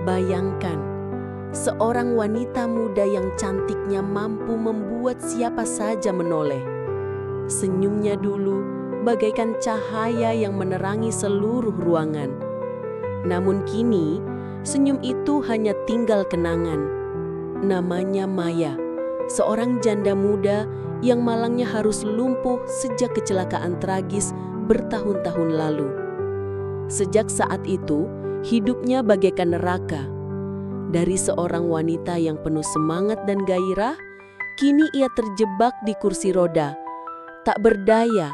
Bayangkan, seorang wanita muda yang cantiknya mampu membuat siapa saja menoleh. Senyumnya dulu bagaikan cahaya yang menerangi seluruh ruangan. Namun kini, senyum itu hanya tinggal kenangan. Namanya Maya, seorang janda muda yang malangnya harus lumpuh sejak kecelakaan tragis bertahun-tahun lalu. Sejak saat itu, hidupnya bagaikan neraka. Dari seorang wanita yang penuh semangat dan gairah, kini ia terjebak di kursi roda. Tak berdaya,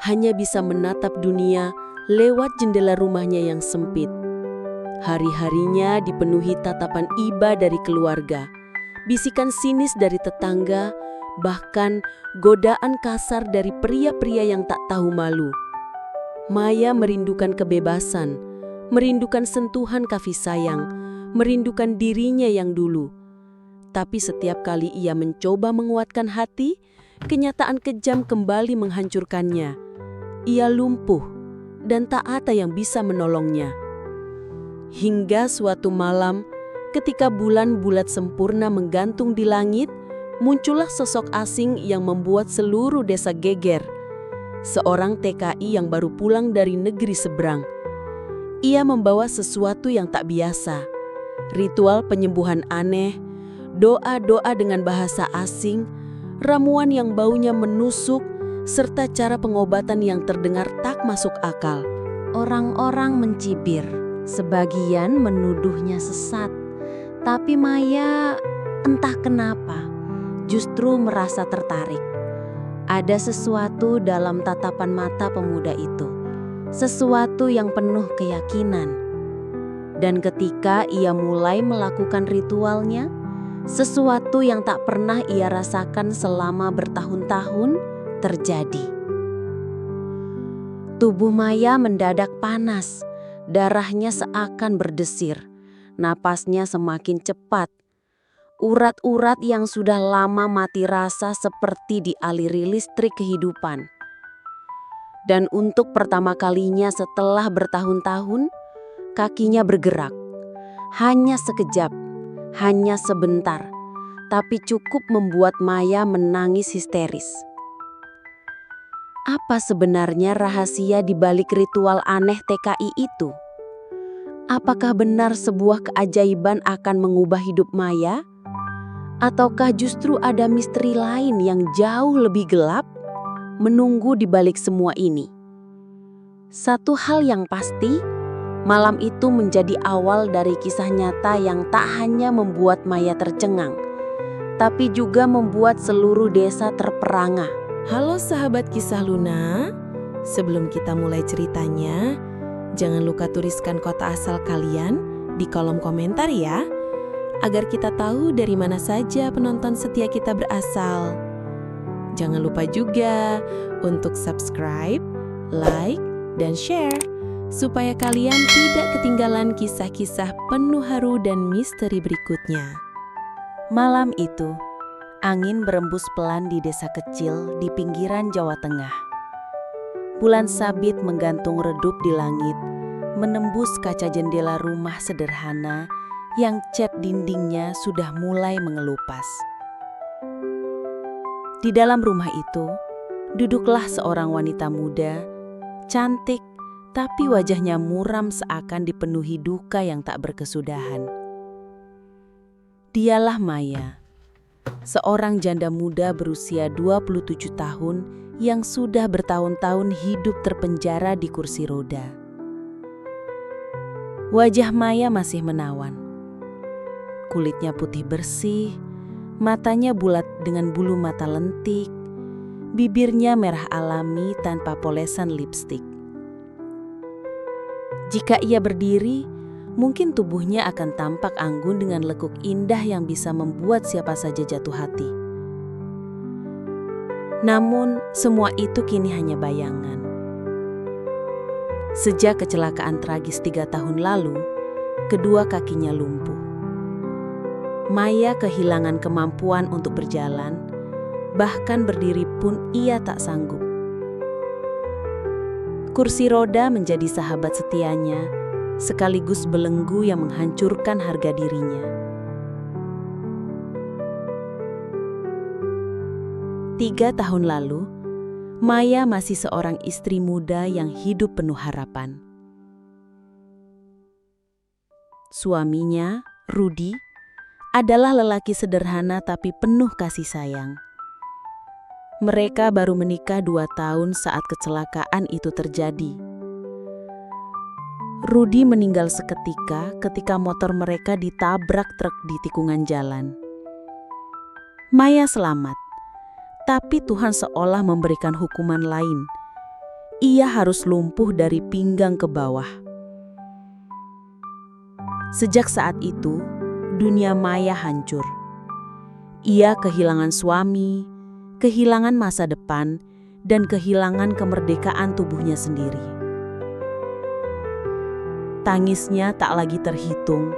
hanya bisa menatap dunia lewat jendela rumahnya yang sempit. Hari-harinya dipenuhi tatapan iba dari keluarga, bisikan sinis dari tetangga, bahkan godaan kasar dari pria-pria yang tak tahu malu. Maya merindukan kebebasan, merindukan sentuhan kasih sayang, merindukan dirinya yang dulu. Tapi setiap kali ia mencoba menguatkan hati, kenyataan kejam kembali menghancurkannya. Ia lumpuh dan tak ada yang bisa menolongnya. Hingga suatu malam, ketika bulan bulat sempurna menggantung di langit, muncullah sosok asing yang membuat seluruh desa geger. Seorang TKI yang baru pulang dari negeri seberang. Ia membawa sesuatu yang tak biasa. Ritual penyembuhan aneh, doa-doa dengan bahasa asing, ramuan yang baunya menusuk, serta cara pengobatan yang terdengar tak masuk akal. Orang-orang mencibir, sebagian menuduhnya sesat. Tapi Maya entah kenapa justru merasa tertarik. Ada sesuatu dalam tatapan mata pemuda itu, sesuatu yang penuh keyakinan. Dan ketika ia mulai melakukan ritualnya, sesuatu yang tak pernah ia rasakan selama bertahun-tahun terjadi. Tubuh Maya mendadak panas, darahnya seakan berdesir, napasnya semakin cepat. Urat-urat yang sudah lama mati rasa seperti dialiri listrik kehidupan. Dan untuk pertama kalinya setelah bertahun-tahun, kakinya bergerak. Hanya sekejap, hanya sebentar, tapi cukup membuat Maya menangis histeris. Apa sebenarnya rahasia di balik ritual aneh TKI itu? Apakah benar sebuah keajaiban akan mengubah hidup Maya? Ataukah justru ada misteri lain yang jauh lebih gelap menunggu di balik semua ini? Satu hal yang pasti, malam itu menjadi awal dari kisah nyata yang tak hanya membuat Maya tercengang, tapi juga membuat seluruh desa terperangah. Halo sahabat Kisah Luna, sebelum kita mulai ceritanya, jangan lupa tuliskan kota asal kalian di kolom komentar ya, agar kita tahu dari mana saja penonton setia kita berasal. Jangan lupa juga untuk subscribe, like, dan share, supaya kalian tidak ketinggalan kisah-kisah penuh haru dan misteri berikutnya. Malam itu, angin berembus pelan di desa kecil di pinggiran Jawa Tengah. Bulan sabit menggantung redup di langit, menembus kaca jendela rumah sederhana yang cat dindingnya sudah mulai mengelupas. Di dalam rumah itu, duduklah seorang wanita muda, cantik, tapi wajahnya muram seakan dipenuhi duka yang tak berkesudahan. Dialah Maya, seorang janda muda berusia 27 tahun yang sudah bertahun-tahun hidup terpenjara di kursi roda. Wajah Maya masih menawan. Kulitnya putih bersih, matanya bulat dengan bulu mata lentik, bibirnya merah alami tanpa polesan lipstik. Jika ia berdiri, mungkin tubuhnya akan tampak anggun dengan lekuk indah yang bisa membuat siapa saja jatuh hati. Namun, semua itu kini hanya bayangan. Sejak kecelakaan tragis 3 tahun lalu, kedua kakinya lumpuh. Maya kehilangan kemampuan untuk berjalan, bahkan berdiri pun ia tak sanggup. Kursi roda menjadi sahabat setianya, sekaligus belenggu yang menghancurkan harga dirinya. 3 tahun lalu, Maya masih seorang istri muda yang hidup penuh harapan. Suaminya, Rudy, adalah lelaki sederhana tapi penuh kasih sayang. Mereka baru menikah 2 tahun saat kecelakaan itu terjadi. Rudy meninggal seketika ketika motor mereka ditabrak truk di tikungan jalan. Maya selamat, tapi Tuhan seolah memberikan hukuman lain. Ia harus lumpuh dari pinggang ke bawah. Sejak saat itu, dunia Maya hancur. Ia kehilangan suami, kehilangan masa depan, dan kehilangan kemerdekaan tubuhnya sendiri. Tangisnya tak lagi terhitung.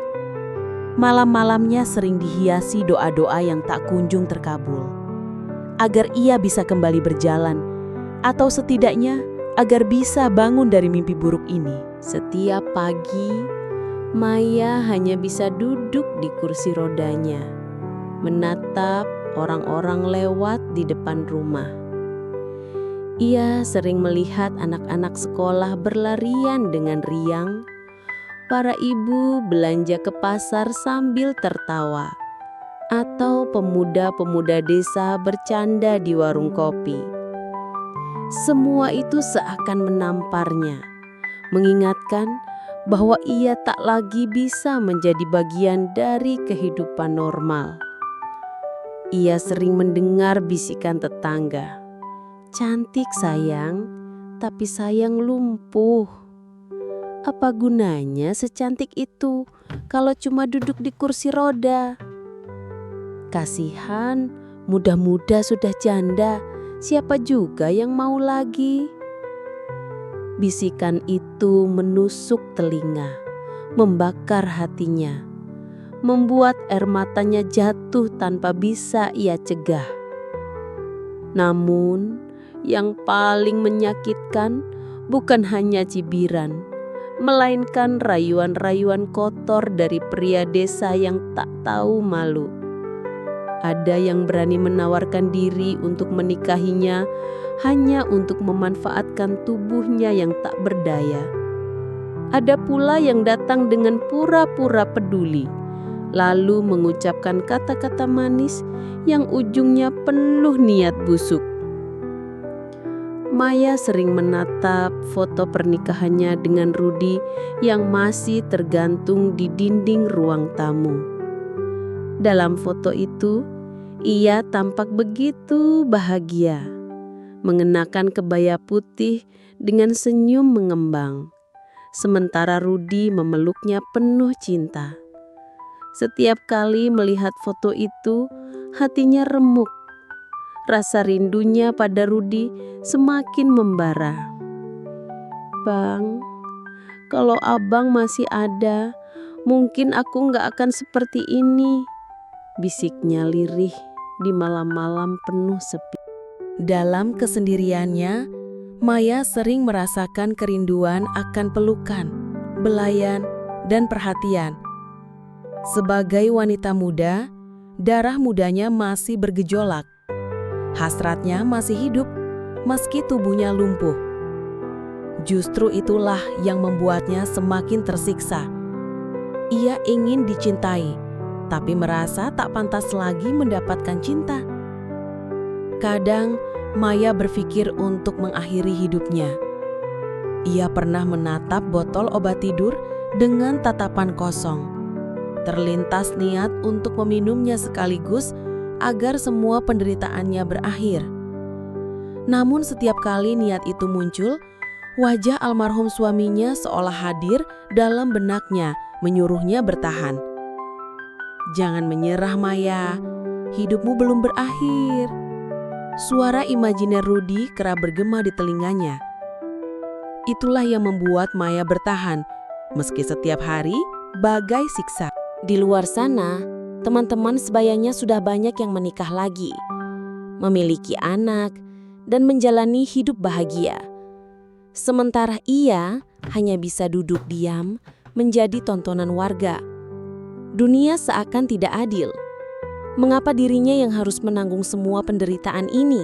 Malam-malamnya sering dihiasi doa-doa yang tak kunjung terkabul, agar ia bisa kembali berjalan, atau setidaknya agar bisa bangun dari mimpi buruk ini. Setiap pagi, Maya hanya bisa duduk di kursi rodanya, menatap orang-orang lewat di depan rumah. Ia sering melihat anak-anak sekolah berlarian dengan riang, para ibu belanja ke pasar sambil tertawa, atau pemuda-pemuda desa bercanda di warung kopi. Semua itu seakan menamparnya, mengingatkan bahwa ia tak lagi bisa menjadi bagian dari kehidupan normal. Ia sering mendengar bisikan tetangga, "Cantik sayang, tapi sayang lumpuh. Apa gunanya secantik itu kalau cuma duduk di kursi roda? Kasihan, muda-muda sudah janda, siapa juga yang mau lagi?" Bisikan itu menusuk telinga, membakar hatinya, membuat air matanya jatuh tanpa bisa ia cegah. Namun, yang paling menyakitkan bukan hanya cibiran, melainkan rayuan-rayuan kotor dari pria desa yang tak tahu malu. Ada yang berani menawarkan diri untuk menikahinya hanya untuk memanfaatkan tubuhnya yang tak berdaya. Ada pula yang datang dengan pura-pura peduli, lalu mengucapkan kata-kata manis yang ujungnya penuh niat busuk. Maya sering menatap foto pernikahannya dengan Rudy yang masih tergantung di dinding ruang tamu. Dalam foto itu, ia tampak begitu bahagia, mengenakan kebaya putih dengan senyum mengembang, sementara Rudy memeluknya penuh cinta. Setiap kali melihat foto itu, hatinya remuk. Rasa rindunya pada Rudy semakin membara. "Bang, kalau abang masih ada, mungkin aku gak akan seperti ini," bisiknya lirih di malam-malam penuh sepi. Dalam kesendiriannya, Maya sering merasakan kerinduan akan pelukan, belayan, dan perhatian. Sebagai wanita muda, darah mudanya masih bergejolak. Hasratnya masih hidup, meski tubuhnya lumpuh. Justru itulah yang membuatnya semakin tersiksa. Ia ingin dicintai, tapi merasa tak pantas lagi mendapatkan cinta. Kadang, Maya berpikir untuk mengakhiri hidupnya. Ia pernah menatap botol obat tidur dengan tatapan kosong. Terlintas niat untuk meminumnya sekaligus agar semua penderitaannya berakhir. Namun setiap kali niat itu muncul, wajah almarhum suaminya seolah hadir dalam benaknya, menyuruhnya bertahan. "Jangan menyerah, Maya. Hidupmu belum berakhir." Suara imajiner Rudy kerap bergema di telinganya. Itulah yang membuat Maya bertahan, meski setiap hari bagai siksa. Di luar sana, teman-teman sebayanya sudah banyak yang menikah lagi, memiliki anak, dan menjalani hidup bahagia. Sementara ia hanya bisa duduk diam, menjadi tontonan warga. Dunia seakan tidak adil. Mengapa dirinya yang harus menanggung semua penderitaan ini?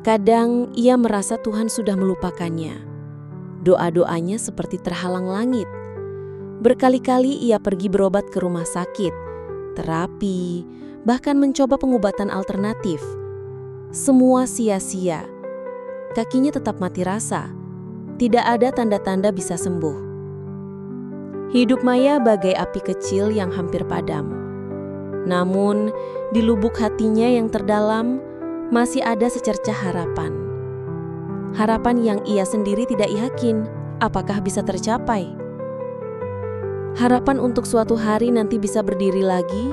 Kadang ia merasa Tuhan sudah melupakannya. Doa-doanya seperti terhalang langit. Berkali-kali ia pergi berobat ke rumah sakit, terapi, bahkan mencoba pengobatan alternatif. Semua sia-sia. Kakinya tetap mati rasa. Tidak ada tanda-tanda bisa sembuh. Hidup Maya bagai api kecil yang hampir padam. Namun, di lubuk hatinya yang terdalam, masih ada secercah harapan. Harapan yang ia sendiri tidak yakin apakah bisa tercapai. Harapan untuk suatu hari nanti bisa berdiri lagi,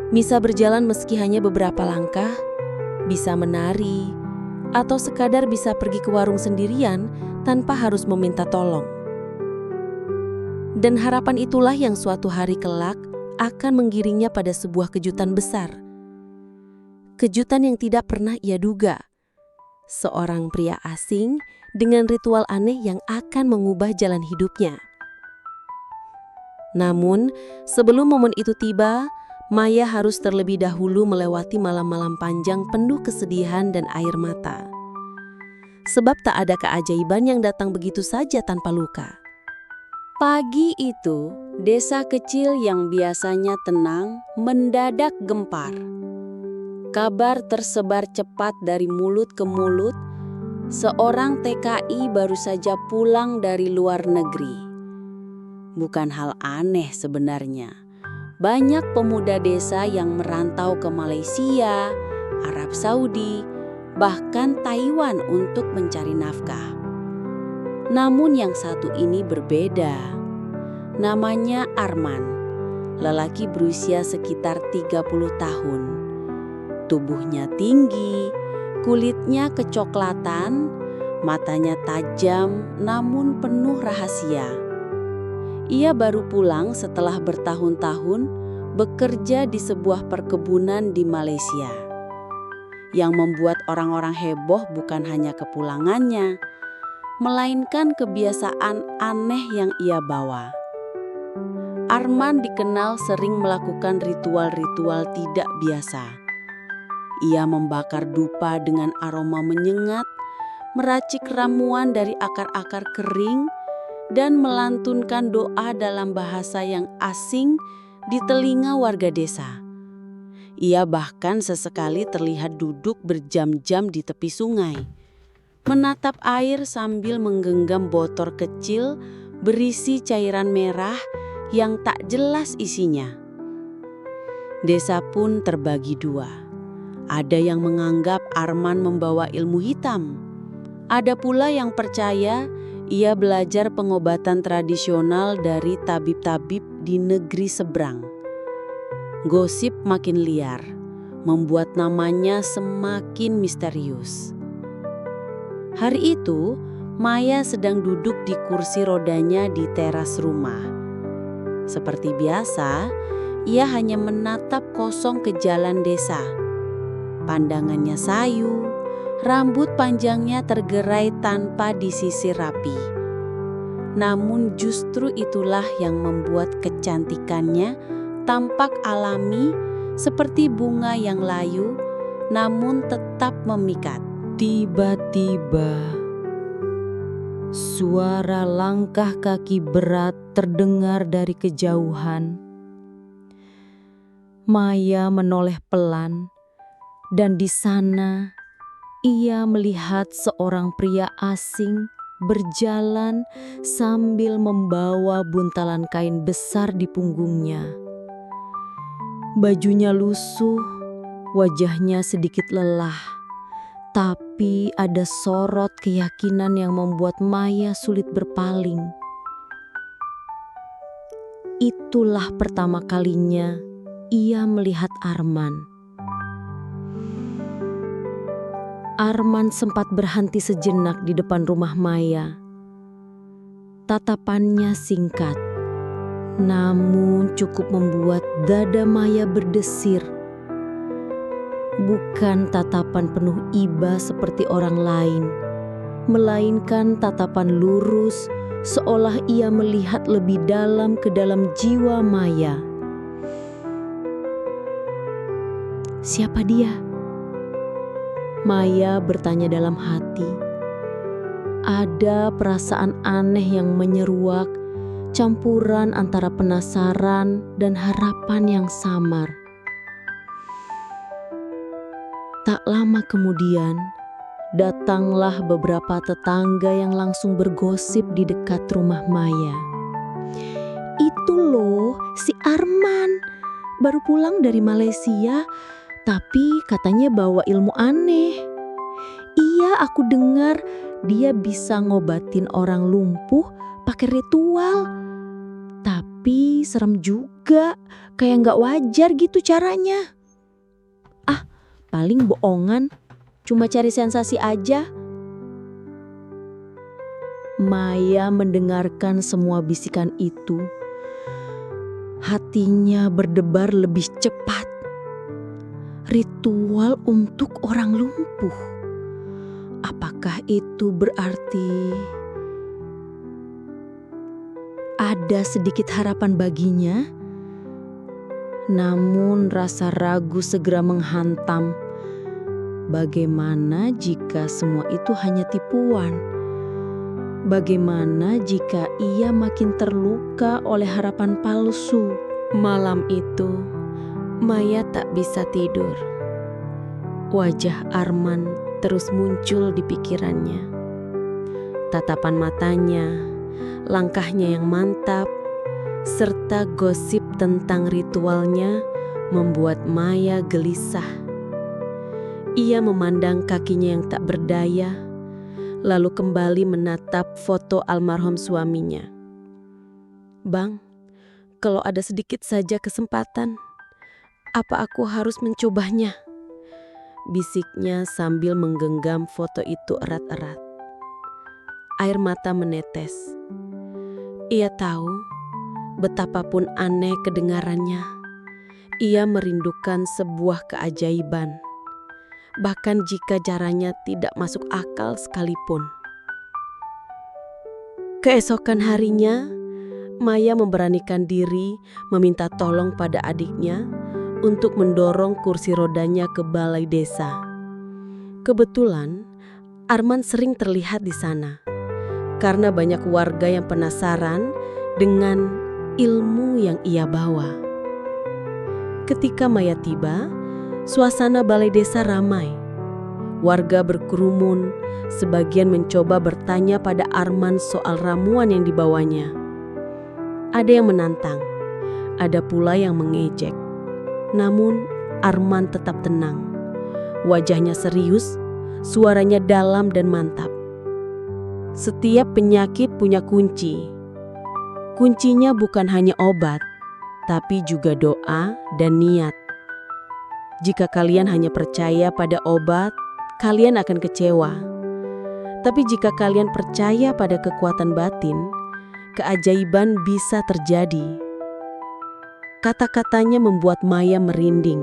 bisa berjalan meski hanya beberapa langkah, bisa menari, atau sekadar bisa pergi ke warung sendirian tanpa harus meminta tolong. Dan harapan itulah yang suatu hari kelak akan menggiringnya pada sebuah kejutan besar. Kejutan yang tidak pernah ia duga. Seorang pria asing dengan ritual aneh yang akan mengubah jalan hidupnya. Namun, sebelum momen itu tiba, Maya harus terlebih dahulu melewati malam-malam panjang penuh kesedihan dan air mata. Sebab tak ada keajaiban yang datang begitu saja tanpa luka. Pagi itu, desa kecil yang biasanya tenang mendadak gempar. Kabar tersebar cepat dari mulut ke mulut, seorang TKI baru saja pulang dari luar negeri. Bukan hal aneh sebenarnya. Banyak pemuda desa yang merantau ke Malaysia, Arab Saudi, bahkan Taiwan untuk mencari nafkah. Namun yang satu ini berbeda. Namanya Arman, lelaki berusia sekitar 30 tahun. Tubuhnya tinggi, kulitnya kecoklatan, matanya tajam namun penuh rahasia. Ia baru pulang setelah bertahun-tahun bekerja di sebuah perkebunan di Malaysia. Yang membuat orang-orang heboh bukan hanya kepulangannya, melainkan kebiasaan aneh yang ia bawa. Arman dikenal sering melakukan ritual-ritual tidak biasa. Ia membakar dupa dengan aroma menyengat, meracik ramuan dari akar-akar kering, dan melantunkan doa dalam bahasa yang asing di telinga warga desa. Ia bahkan sesekali terlihat duduk berjam-jam di tepi sungai, menatap air sambil menggenggam botol kecil berisi cairan merah yang tak jelas isinya. Desa pun terbagi dua. Ada yang menganggap Arman membawa ilmu hitam. Ada pula yang percaya ia belajar pengobatan tradisional dari tabib-tabib di negeri seberang. Gosip makin liar, membuat namanya semakin misterius. Hari itu, Maya sedang duduk di kursi rodanya di teras rumah. Seperti biasa, ia hanya menatap kosong ke jalan desa. Pandangannya sayu, rambut panjangnya tergerai tanpa disisir rapi. Namun justru itulah yang membuat kecantikannya tampak alami seperti bunga yang layu, namun tetap memikat. Tiba-tiba, suara langkah kaki berat terdengar dari kejauhan. Maya menoleh pelan, dan di sana ia melihat seorang pria asing berjalan sambil membawa buntalan kain besar di punggungnya. Bajunya lusuh, wajahnya sedikit lelah, tapi ada sorot keyakinan yang membuat Maya sulit berpaling. Itulah pertama kalinya ia melihat Arman. Arman sempat berhenti sejenak di depan rumah Maya. Tatapannya singkat, namun cukup membuat dada Maya berdesir. Bukan tatapan penuh iba seperti orang lain, melainkan tatapan lurus, seolah ia melihat lebih dalam ke dalam jiwa Maya. Siapa dia? Maya bertanya dalam hati. Ada perasaan aneh yang menyeruak, campuran antara penasaran dan harapan yang samar. Tak lama kemudian, datanglah beberapa tetangga yang langsung bergosip di dekat rumah Maya. Itu loh, si Arman baru pulang dari Malaysia, tapi katanya bawa ilmu aneh. Iya, aku dengar dia bisa ngobatin orang lumpuh pakai ritual. Tapi serem juga, kayak gak wajar gitu caranya. Paling bohongan, cuma cari sensasi aja. Maya mendengarkan semua bisikan itu. Hatinya berdebar lebih cepat. Ritual untuk orang lumpuh. Apakah itu berarti ada sedikit harapan baginya? Namun rasa ragu segera menghantam. Bagaimana jika semua itu hanya tipuan? Bagaimana jika ia makin terluka oleh harapan palsu? Malam itu, Maya tak bisa tidur. Wajah Arman terus muncul di pikirannya. Tatapan matanya, langkahnya yang mantap, serta gosip tentang ritualnya membuat Maya gelisah. Ia memandang kakinya yang tak berdaya, lalu kembali menatap foto almarhum suaminya. "Bang, kalau ada sedikit saja kesempatan, apa aku harus mencobanya?" bisiknya sambil menggenggam foto itu erat-erat. Air mata menetes. Ia tahu betapapun aneh kedengarannya, ia merindukan sebuah keajaiban, bahkan jika caranya tidak masuk akal sekalipun. Keesokan harinya, Maya memberanikan diri meminta tolong pada adiknya untuk mendorong kursi rodanya ke balai desa. Kebetulan, Arman sering terlihat di sana, karena banyak warga yang penasaran dengan ilmu yang ia bawa. Ketika Maya tiba, suasana balai desa ramai. Warga berkerumun, sebagian mencoba bertanya pada Arman soal ramuan yang dibawanya. Ada yang menantang, ada pula yang mengejek. Namun Arman tetap tenang. Wajahnya serius, suaranya dalam dan mantap. Setiap penyakit punya kunci. Kuncinya bukan hanya obat, tapi juga doa dan niat. Jika kalian hanya percaya pada obat, kalian akan kecewa. Tapi jika kalian percaya pada kekuatan batin, keajaiban bisa terjadi. Kata-katanya membuat Maya merinding.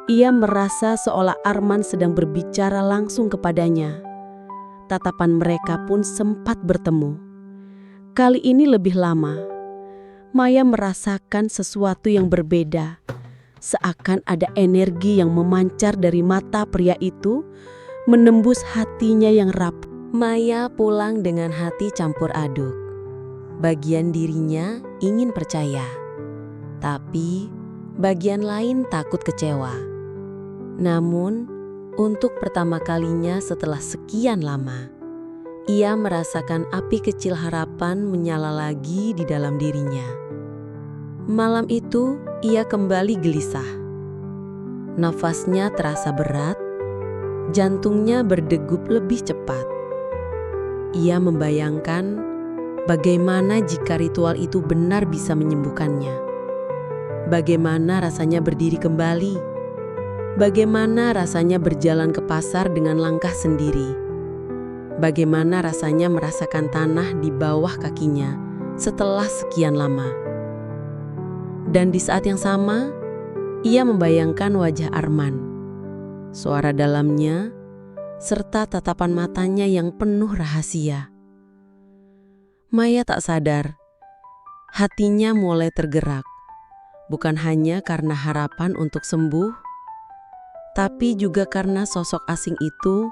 Ia merasa seolah Arman sedang berbicara langsung kepadanya. Tatapan mereka pun sempat bertemu. Kali ini lebih lama. Maya merasakan sesuatu yang berbeda. Seakan ada energi yang memancar dari mata pria itu, menembus hatinya yang rapuh. Maya pulang dengan hati campur aduk. Bagian dirinya ingin percaya, tapi bagian lain takut kecewa. Namun, untuk pertama kalinya setelah sekian lama, ia merasakan api kecil harapan menyala lagi di dalam dirinya. Malam itu, ia kembali gelisah. Nafasnya terasa berat, jantungnya berdegup lebih cepat. Ia membayangkan bagaimana jika ritual itu benar bisa menyembuhkannya. Bagaimana rasanya berdiri kembali? Bagaimana rasanya berjalan ke pasar dengan langkah sendiri? Bagaimana rasanya merasakan tanah di bawah kakinya setelah sekian lama? Dan di saat yang sama, ia membayangkan wajah Arman, suara dalamnya, serta tatapan matanya yang penuh rahasia. Maya tak sadar, hatinya mulai tergerak, bukan hanya karena harapan untuk sembuh, tapi juga karena sosok asing itu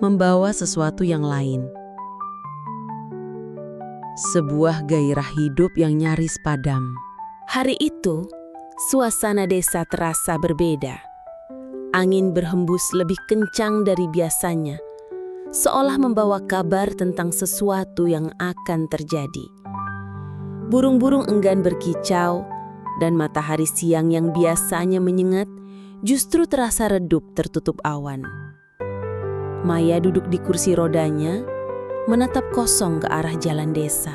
membawa sesuatu yang lain. Sebuah gairah hidup yang nyaris padam. Hari itu, suasana desa terasa berbeda. Angin berhembus lebih kencang dari biasanya, seolah membawa kabar tentang sesuatu yang akan terjadi. Burung-burung enggan berkicau, dan matahari siang yang biasanya menyengat justru terasa redup tertutup awan. Maya duduk di kursi rodanya, menatap kosong ke arah jalan desa.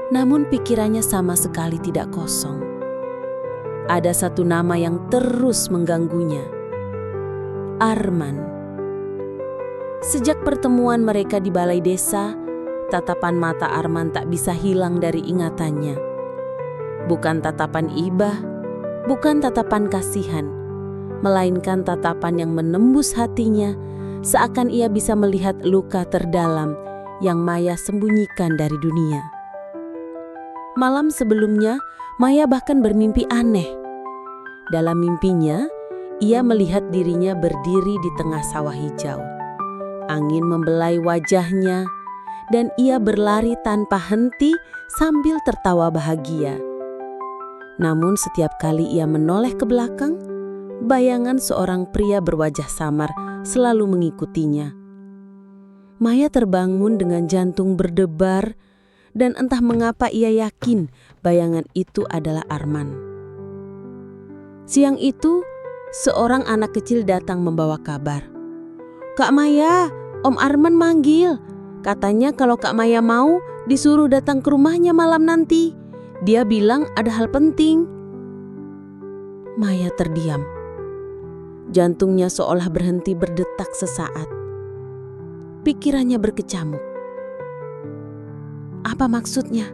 Namun pikirannya sama sekali tidak kosong. Ada satu nama yang terus mengganggunya. Arman. Sejak pertemuan mereka di balai desa, tatapan mata Arman tak bisa hilang dari ingatannya. Bukan tatapan iba, bukan tatapan kasihan, melainkan tatapan yang menembus hatinya, seakan ia bisa melihat luka terdalam yang Maya sembunyikan dari dunia. Malam sebelumnya, Maya bahkan bermimpi aneh. Dalam mimpinya, ia melihat dirinya berdiri di tengah sawah hijau. Angin membelai wajahnya, dan ia berlari tanpa henti sambil tertawa bahagia. Namun setiap kali ia menoleh ke belakang, bayangan seorang pria berwajah samar selalu mengikutinya. Maya terbangun dengan jantung berdebar, dan entah mengapa ia yakin bayangan itu adalah Arman. Siang itu, seorang anak kecil datang membawa kabar. "Kak Maya, Om Arman manggil. Katanya kalau Kak Maya mau, disuruh datang ke rumahnya malam nanti. Dia bilang ada hal penting." Maya terdiam. Jantungnya seolah berhenti berdetak sesaat. Pikirannya berkecamuk. Apa maksudnya?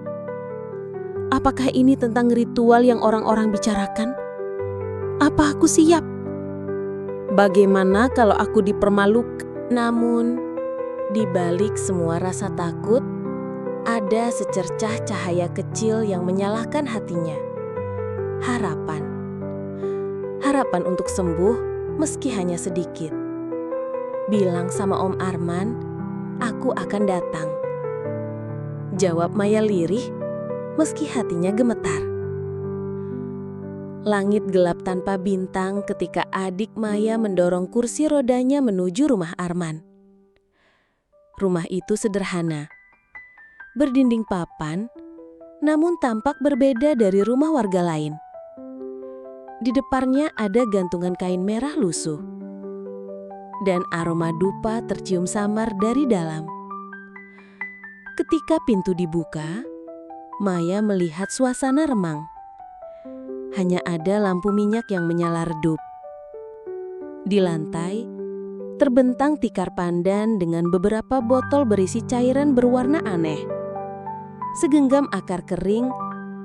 Apakah ini tentang ritual yang orang-orang bicarakan? Apa aku siap? Bagaimana kalau aku dipermalukan? Namun, di balik semua rasa takut, ada secercah cahaya kecil yang menyalahkan hatinya. Harapan. Harapan untuk sembuh meski hanya sedikit. "Bilang sama Om Arman, aku akan datang," jawab Maya lirih meski hatinya gemetar. Langit gelap tanpa bintang ketika adik Maya mendorong kursi rodanya menuju rumah Arman. Rumah itu sederhana, berdinding papan, namun tampak berbeda dari rumah warga lain. Di depannya ada gantungan kain merah lusuh, dan aroma dupa tercium samar dari dalam. Ketika pintu dibuka, Maya melihat suasana remang. Hanya ada lampu minyak yang menyala redup. Di lantai, terbentang tikar pandan dengan beberapa botol berisi cairan berwarna aneh. Segenggam akar kering,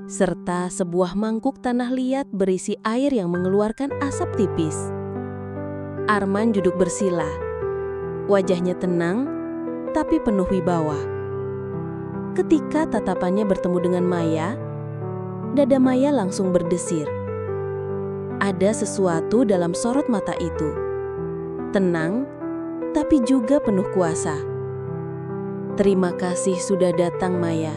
serta sebuah mangkuk tanah liat berisi air yang mengeluarkan asap tipis. Arman duduk bersila. Wajahnya tenang, tapi penuh wibawa. Ketika tatapannya bertemu dengan Maya, dada Maya langsung berdesir. Ada sesuatu dalam sorot mata itu. Tenang, tapi juga penuh kuasa. "Terima kasih sudah datang, Maya,"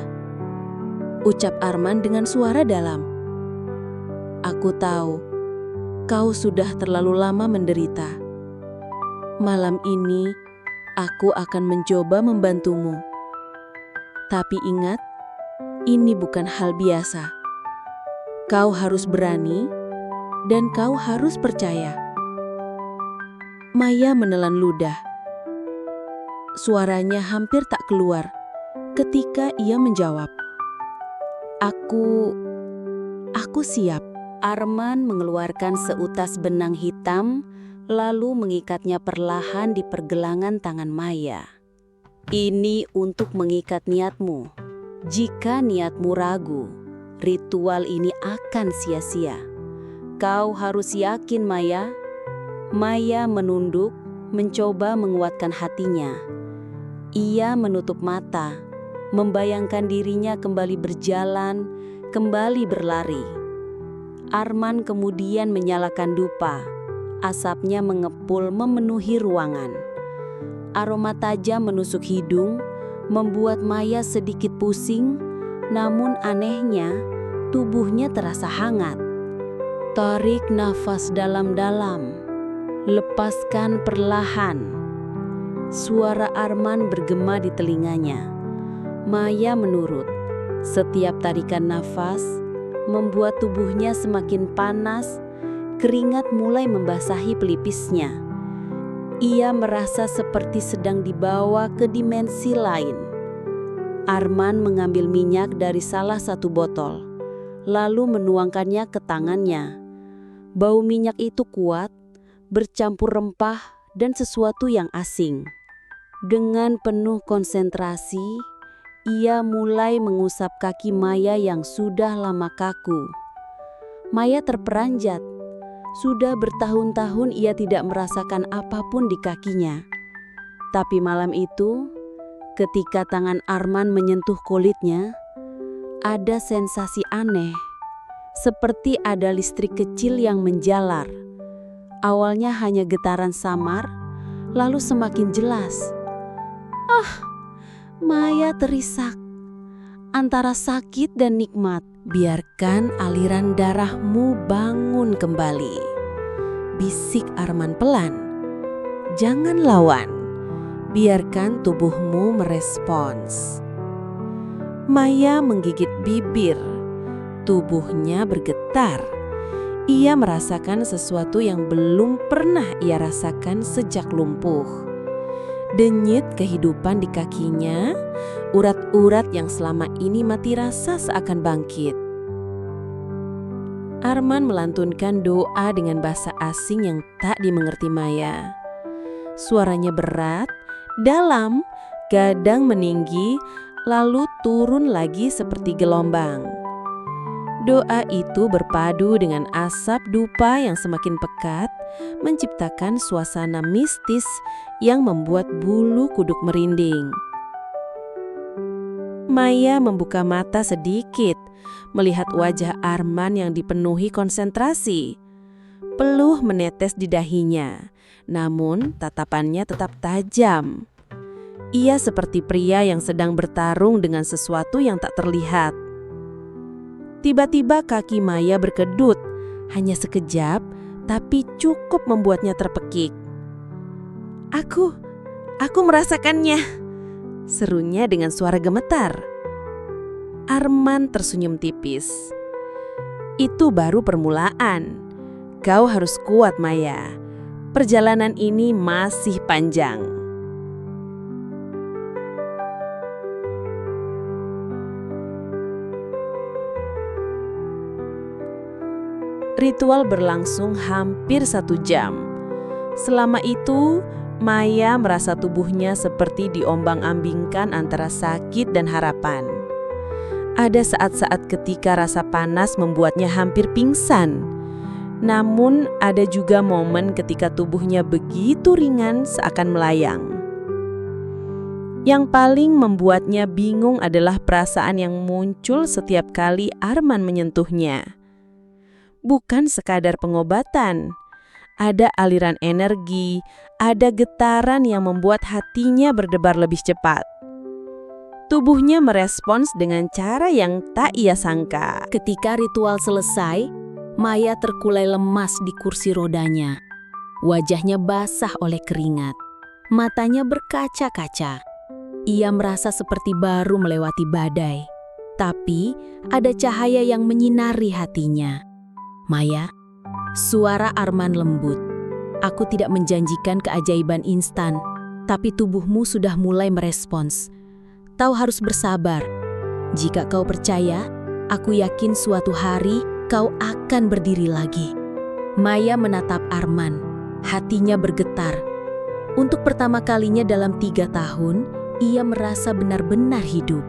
ucap Arman dengan suara dalam. "Aku tahu, kau sudah terlalu lama menderita. Malam ini, aku akan mencoba membantumu. Tapi ingat, ini bukan hal biasa. Kau harus berani, dan kau harus percaya." Maya menelan ludah. Suaranya hampir tak keluar ketika ia menjawab, Aku siap." Arman mengeluarkan seutas benang hitam, lalu mengikatnya perlahan di pergelangan tangan Maya. "Ini untuk mengikat niatmu. Jika niatmu ragu, ritual ini akan sia-sia. Kau harus yakin, Maya." Maya menunduk, mencoba menguatkan hatinya. Ia menutup mata, membayangkan dirinya kembali berjalan, kembali berlari. Arman kemudian menyalakan dupa. Asapnya mengepul memenuhi ruangan. Aroma tajam menusuk hidung, membuat Maya sedikit pusing, namun anehnya tubuhnya terasa hangat. Tarik nafas dalam-dalam, lepaskan perlahan. Suara Arman bergema di telinganya. Maya menurut. Setiap tarikan nafas membuat tubuhnya semakin panas, keringat mulai membasahi pelipisnya. Ia merasa seperti sedang dibawa ke dimensi lain. Arman mengambil minyak dari salah satu botol, lalu menuangkannya ke tangannya. Bau minyak itu kuat, bercampur rempah dan sesuatu yang asing. Dengan penuh konsentrasi, ia mulai mengusap kaki Maya yang sudah lama kaku. Maya terperanjat. Sudah bertahun-tahun ia tidak merasakan apapun di kakinya. Tapi malam itu, ketika tangan Arman menyentuh kulitnya, ada sensasi aneh. Seperti ada listrik kecil yang menjalar. Awalnya hanya getaran samar, lalu semakin jelas. Maya terisak. Antara sakit dan nikmat, biarkan aliran darahmu bangun kembali. Bisik Arman pelan. Jangan lawan. Biarkan tubuhmu merespons. Maya menggigit bibir. Tubuhnya bergetar. Ia merasakan sesuatu yang belum pernah ia rasakan sejak lumpuh. Denyut kehidupan di kakinya, urat-urat yang selama ini mati rasa seakan bangkit. Arman melantunkan doa dengan bahasa asing yang tak dimengerti Maya. Suaranya berat, dalam, kadang meninggi, lalu turun lagi seperti gelombang. Doa itu berpadu dengan asap dupa yang semakin pekat, menciptakan suasana mistis yang membuat bulu kuduk merinding. Maya membuka mata sedikit, melihat wajah Arman yang dipenuhi konsentrasi. Peluh menetes di dahinya, namun tatapannya tetap tajam. Ia seperti pria yang sedang bertarung dengan sesuatu yang tak terlihat. Tiba-tiba kaki Maya berkedut, hanya sekejap, tapi cukup membuatnya terpekik. Aku merasakannya, serunya dengan suara gemetar. Arman tersenyum tipis. Itu baru permulaan. Kau harus kuat, Maya. Perjalanan ini masih panjang. Ritual berlangsung hampir 1 jam. Selama itu, Maya merasa tubuhnya seperti diombang-ambingkan antara sakit dan harapan. Ada saat-saat ketika rasa panas membuatnya hampir pingsan. Namun ada juga momen ketika tubuhnya begitu ringan seakan melayang. Yang paling membuatnya bingung adalah perasaan yang muncul setiap kali Arman menyentuhnya. Bukan sekadar pengobatan. Ada aliran energi, ada getaran yang membuat hatinya berdebar lebih cepat. Tubuhnya merespons dengan cara yang tak ia sangka. Ketika ritual selesai, Maya terkulai lemas di kursi rodanya. Wajahnya basah oleh keringat. Matanya berkaca-kaca. Ia merasa seperti baru melewati badai. Tapi ada cahaya yang menyinari hatinya. Maya, suara Arman lembut. Aku tidak menjanjikan keajaiban instan, tapi tubuhmu sudah mulai merespons. Kau harus bersabar. Jika kau percaya, aku yakin suatu hari kau akan berdiri lagi. Maya menatap Arman, hatinya bergetar. Untuk pertama kalinya dalam 3 tahun, ia merasa benar-benar hidup.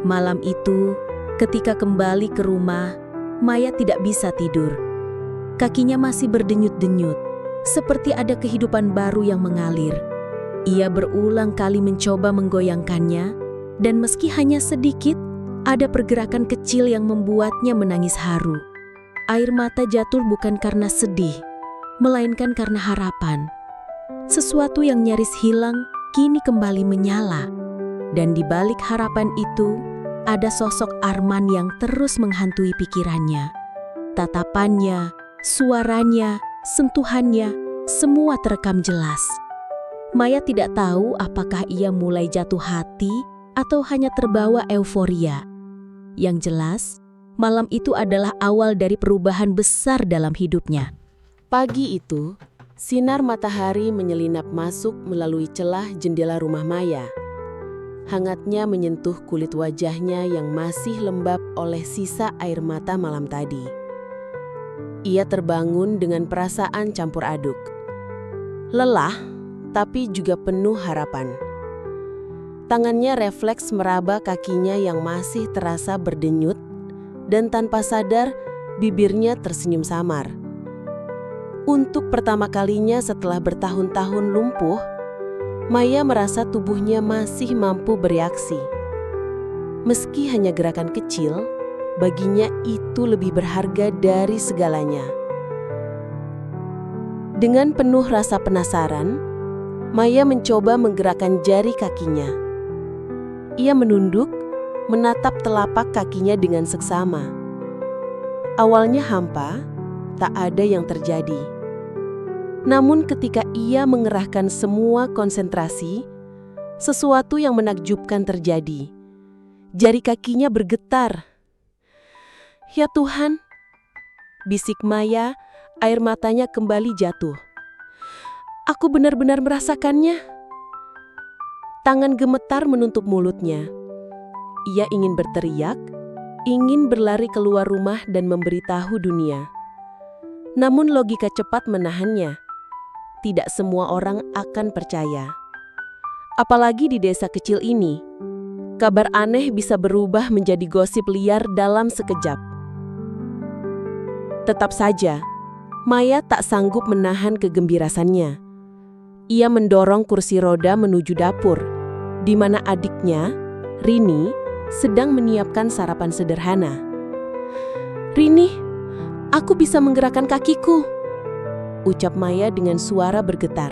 Malam itu, ketika kembali ke rumah, Maya tidak bisa tidur. Kakinya masih berdenyut-denyut, seperti ada kehidupan baru yang mengalir. Ia berulang kali mencoba menggoyangkannya, Dan meski hanya sedikit, ada pergerakan kecil yang membuatnya menangis haru. Air mata jatuh bukan karena sedih, melainkan karena harapan. Sesuatu yang nyaris hilang kini kembali menyala. Dan di balik harapan itu, ada sosok Arman yang terus menghantui pikirannya. Tatapannya, suaranya, sentuhannya, semua terekam jelas. Maya tidak tahu apakah ia mulai jatuh hati atau hanya terbawa euforia. Yang jelas, malam itu adalah awal dari perubahan besar dalam hidupnya. Pagi itu, sinar matahari menyelinap masuk melalui celah jendela rumah Maya. Hangatnya menyentuh kulit wajahnya yang masih lembab oleh sisa air mata malam tadi. Ia terbangun dengan perasaan campur aduk. Lelah, tapi juga penuh harapan. Tangannya refleks meraba kakinya yang masih terasa berdenyut, dan tanpa sadar bibirnya tersenyum samar. Untuk pertama kalinya setelah bertahun-tahun lumpuh, Maya merasa tubuhnya masih mampu bereaksi. Meski hanya gerakan kecil, baginya itu lebih berharga dari segalanya. Dengan penuh rasa penasaran, Maya mencoba menggerakkan jari kakinya. Ia menunduk, menatap telapak kakinya dengan seksama. Awalnya hampa, tak ada yang terjadi. Namun ketika ia mengerahkan semua konsentrasi, sesuatu yang menakjubkan terjadi. Jari kakinya bergetar. "Ya Tuhan," bisik Maya, air matanya kembali jatuh. "Aku benar-benar merasakannya." Tangan gemetar menutup mulutnya. Ia ingin berteriak, ingin berlari keluar rumah dan memberitahu dunia. Namun logika cepat menahannya. Tidak semua orang akan percaya. Apalagi di desa kecil ini, kabar aneh bisa berubah menjadi gosip liar dalam sekejap. Tetap saja, Maya tak sanggup menahan kegembirasannya. Ia mendorong kursi roda menuju dapur, di mana adiknya, Rini, sedang menyiapkan sarapan sederhana. "Rini, aku bisa menggerakkan kakiku," ucap Maya dengan suara bergetar.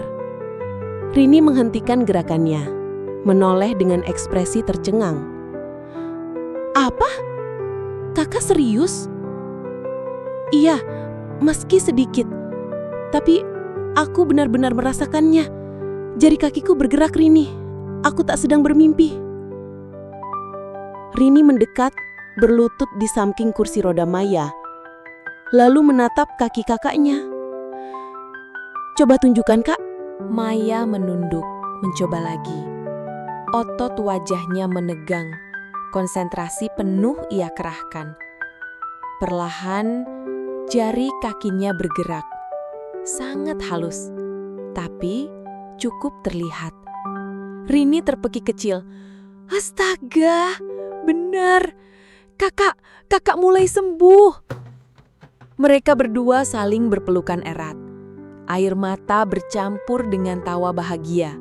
Rini menghentikan gerakannya, menoleh dengan ekspresi tercengang. "Apa? Kakak serius?" "Iya, meski sedikit. Tapi aku benar-benar merasakannya. Jari kakiku bergerak, Rini. Aku tak sedang bermimpi." Rini mendekat, berlutut di samping kursi roda Maya, lalu menatap kaki kakaknya. "Coba tunjukkan, Kak." Maya menunduk, mencoba lagi. Otot wajahnya menegang, konsentrasi penuh ia kerahkan. Perlahan, jari kakinya bergerak. Sangat halus, tapi cukup terlihat. Rini terpekik kecil. "Astaga, benar. Kakak mulai sembuh." Mereka berdua saling berpelukan erat. Air mata bercampur dengan tawa bahagia.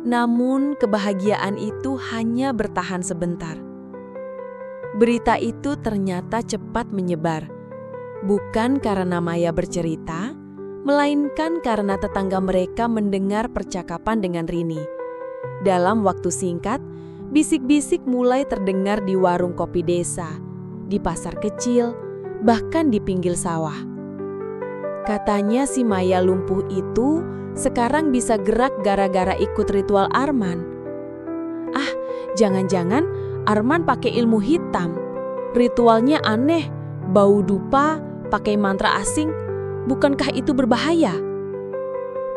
Namun kebahagiaan itu hanya bertahan sebentar. Berita itu ternyata cepat menyebar. Bukan karena Maya bercerita, melainkan karena tetangga mereka mendengar percakapan dengan Rini. Dalam waktu singkat, bisik-bisik mulai terdengar di warung kopi desa, di pasar kecil, bahkan di pinggir sawah. Katanya si Maya lumpuh itu sekarang bisa gerak gara-gara ikut ritual Arman. Ah, jangan-jangan Arman pakai ilmu hitam. Ritualnya aneh, bau dupa, pakai mantra asing. Bukankah itu berbahaya?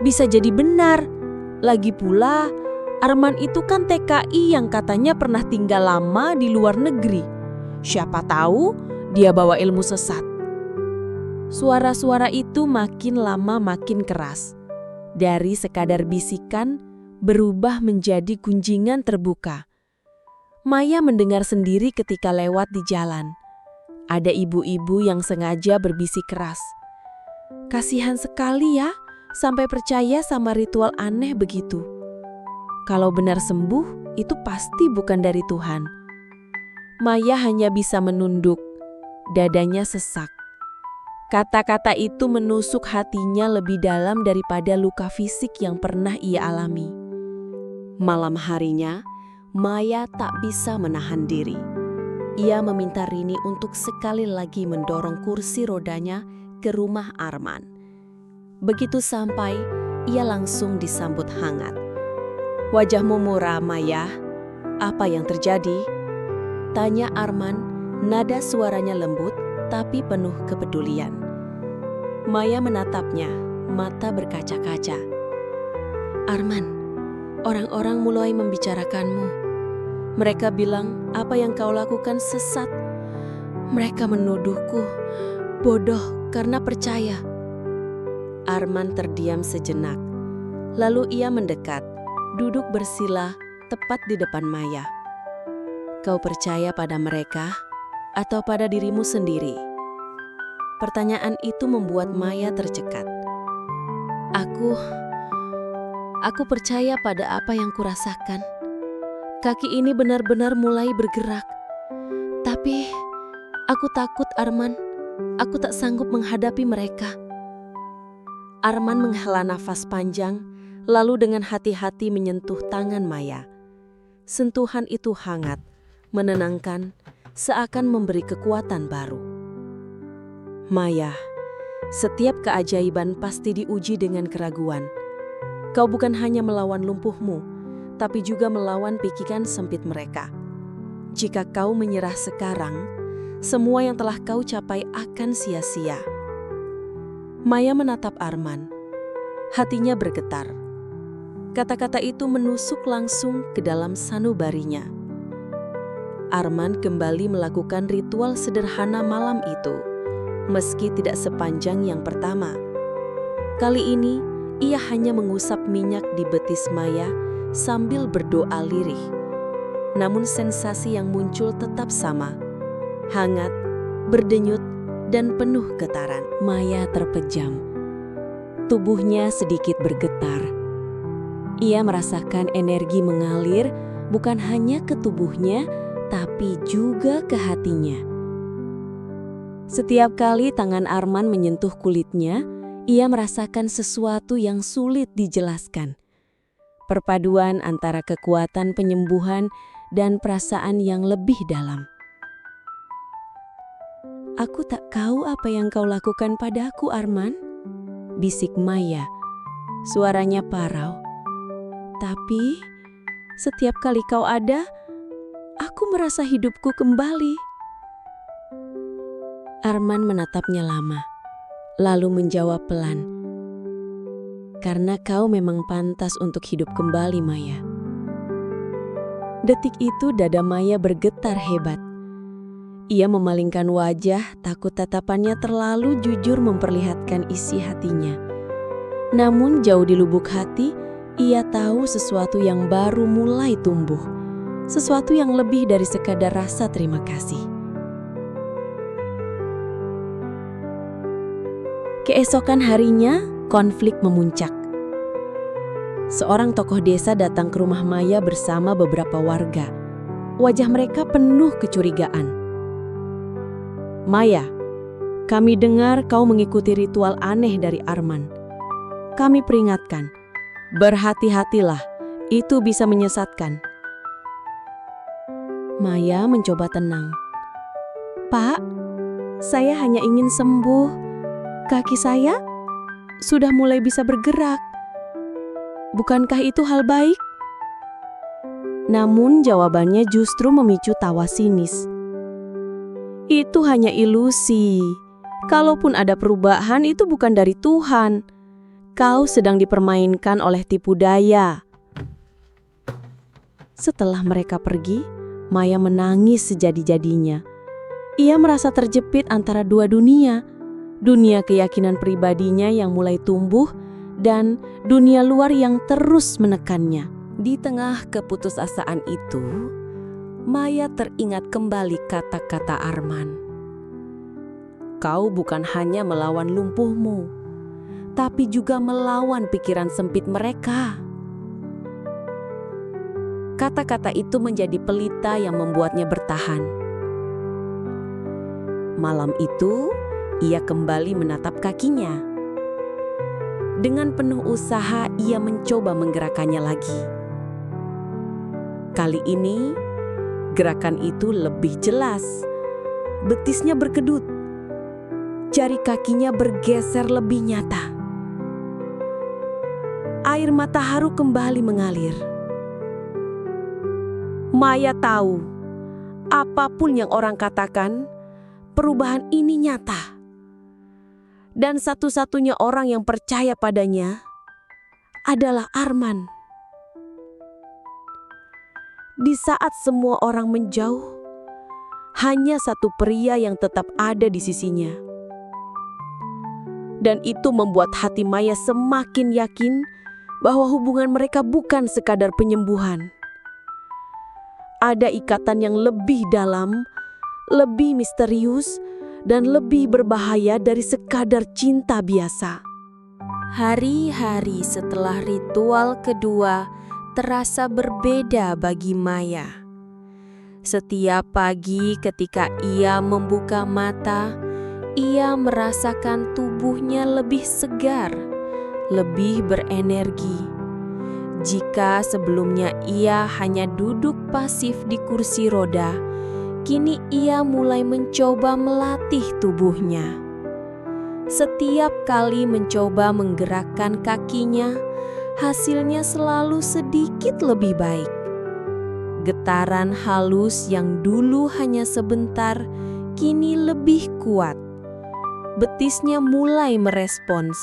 Bisa jadi benar. Lagi pula, Arman itu kan TKI yang katanya pernah tinggal lama di luar negeri. Siapa tahu dia bawa ilmu sesat. Suara-suara itu makin lama makin keras. Dari sekadar bisikan, berubah menjadi gunjingan terbuka. Maya mendengar sendiri ketika lewat di jalan. Ada ibu-ibu yang sengaja berbisik keras. Kasihan sekali ya, sampai percaya sama ritual aneh begitu. Kalau benar sembuh, itu pasti bukan dari Tuhan. Maya hanya bisa menunduk, dadanya sesak. Kata-kata itu menusuk hatinya lebih dalam daripada luka fisik yang pernah ia alami. Malam harinya, Maya tak bisa menahan diri. Ia meminta Rini untuk sekali lagi mendorong kursi rodanya ke rumah Arman. Begitu sampai, ia langsung disambut hangat. "Wajahmu muram, Maya. Apa yang terjadi?" tanya Arman, nada suaranya lembut tapi penuh kepedulian. Maya menatapnya, mata berkaca-kaca. "Arman, orang-orang mulai membicarakanmu. Mereka bilang apa yang kau lakukan sesat. Mereka menuduhku bodoh karena percaya." Arman terdiam sejenak. Lalu ia mendekat, duduk bersila tepat di depan Maya. "Kau percaya pada mereka atau pada dirimu sendiri?" Pertanyaan itu membuat Maya tercekat. Aku percaya pada apa yang kurasakan. Kaki ini benar-benar mulai bergerak. Tapi aku takut, Arman. Aku tak sanggup menghadapi mereka." Arman menghela nafas panjang, lalu dengan hati-hati menyentuh tangan Maya. Sentuhan itu hangat, menenangkan, seakan memberi kekuatan baru. "Maya, setiap keajaiban pasti diuji dengan keraguan. Kau bukan hanya melawan lumpuhmu, tapi juga melawan pikiran sempit mereka. Jika kau menyerah sekarang, semua yang telah kau capai akan sia-sia." Maya menatap Arman. Hatinya bergetar. Kata-kata itu menusuk langsung ke dalam sanubarinya. Arman kembali melakukan ritual sederhana malam itu, meski tidak sepanjang yang pertama. Kali ini, ia hanya mengusap minyak di betis Maya sambil berdoa lirih. Namun sensasi yang muncul tetap sama, hangat, berdenyut, dan penuh getaran. Maya terpejam. Tubuhnya sedikit bergetar. Ia merasakan energi mengalir bukan hanya ke tubuhnya, tapi juga ke hatinya. Setiap kali tangan Arman menyentuh kulitnya, ia merasakan sesuatu yang sulit dijelaskan. Perpaduan antara kekuatan penyembuhan dan perasaan yang lebih dalam. "Aku tak tahu apa yang kau lakukan padaku, Arman," bisik Maya. Suaranya parau. "Tapi setiap kali kau ada, aku merasa hidupku kembali." Arman menatapnya lama, lalu menjawab pelan. "Karena kau memang pantas untuk hidup kembali, Maya." Detik itu dada Maya bergetar hebat. Ia memalingkan wajah, takut tatapannya terlalu jujur memperlihatkan isi hatinya. Namun jauh di lubuk hati, ia tahu sesuatu yang baru mulai tumbuh. Sesuatu yang lebih dari sekadar rasa terima kasih. Keesokan harinya, konflik memuncak. Seorang tokoh desa datang ke rumah Maya bersama beberapa warga. Wajah mereka penuh kecurigaan. "Maya, kami dengar kau mengikuti ritual aneh dari Arman. Kami peringatkan, berhati-hatilah, itu bisa menyesatkan." Maya mencoba tenang. "Pak, saya hanya ingin sembuh. Kaki saya sudah mulai bisa bergerak. Bukankah itu hal baik?" Namun jawabannya justru memicu tawa sinis. "Itu hanya ilusi. Kalaupun ada perubahan, itu bukan dari Tuhan. Kau sedang dipermainkan oleh tipu daya." Setelah mereka pergi, Maya menangis sejadi-jadinya. Ia merasa terjepit antara dua dunia. Dunia keyakinan pribadinya yang mulai tumbuh dan dunia luar yang terus menekannya. Di tengah keputusasaan itu, Maya teringat kembali kata-kata Arman. "Kau bukan hanya melawan lumpuhmu, tapi juga melawan pikiran sempit mereka." Kata-kata itu menjadi pelita yang membuatnya bertahan. Malam itu, ia kembali menatap kakinya. Dengan penuh usaha, ia mencoba menggerakkannya lagi. Kali ini, gerakan itu lebih jelas. Betisnya berkedut. Jari kakinya bergeser lebih nyata. Air mata haru kembali mengalir. Maya tahu, apapun yang orang katakan, perubahan ini nyata. Dan satu-satunya orang yang percaya padanya adalah Arman. Di saat semua orang menjauh, hanya satu pria yang tetap ada di sisinya. Dan itu membuat hati Maya semakin yakin bahwa hubungan mereka bukan sekadar penyembuhan. Ada ikatan yang lebih dalam, lebih misterius, dan lebih berbahaya dari sekadar cinta biasa. Hari-hari setelah ritual kedua terasa berbeda bagi Maya. Setiap pagi ketika ia membuka mata, ia merasakan tubuhnya lebih segar, lebih berenergi. Jika sebelumnya ia hanya duduk pasif di kursi roda, kini ia mulai mencoba melatih tubuhnya. Setiap kali mencoba menggerakkan kakinya, hasilnya selalu sedikit lebih baik. Getaran halus yang dulu hanya sebentar, kini lebih kuat. Betisnya mulai merespons.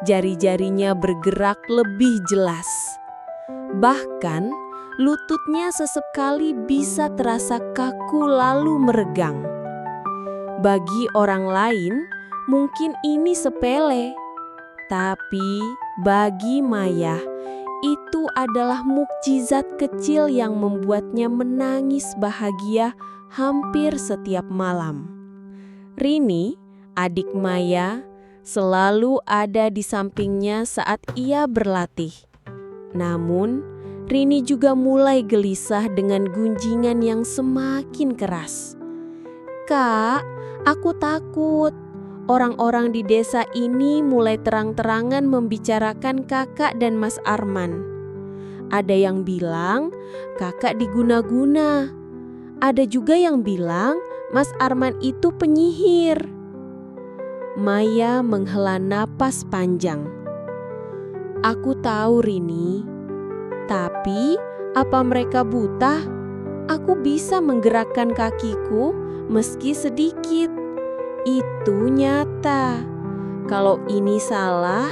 Jari-jarinya bergerak lebih jelas. Bahkan, lututnya sesekali bisa terasa kaku lalu meregang. Bagi orang lain, mungkin ini sepele. Tapi bagi Maya, itu adalah mukjizat kecil yang membuatnya menangis bahagia hampir setiap malam. Rini, adik Maya, selalu ada di sampingnya saat ia berlatih. Namun, Rini juga mulai gelisah dengan gunjingan yang semakin keras. "Kak, aku takut. Orang-orang di desa ini mulai terang-terangan membicarakan kakak dan Mas Arman. Ada yang bilang kakak diguna-guna. Ada juga yang bilang Mas Arman itu penyihir." Maya menghela napas panjang. "Aku tahu, Rini. Tapi apa mereka buta? Aku bisa menggerakkan kakiku meski sedikit. Itu nyata. Kalau ini salah,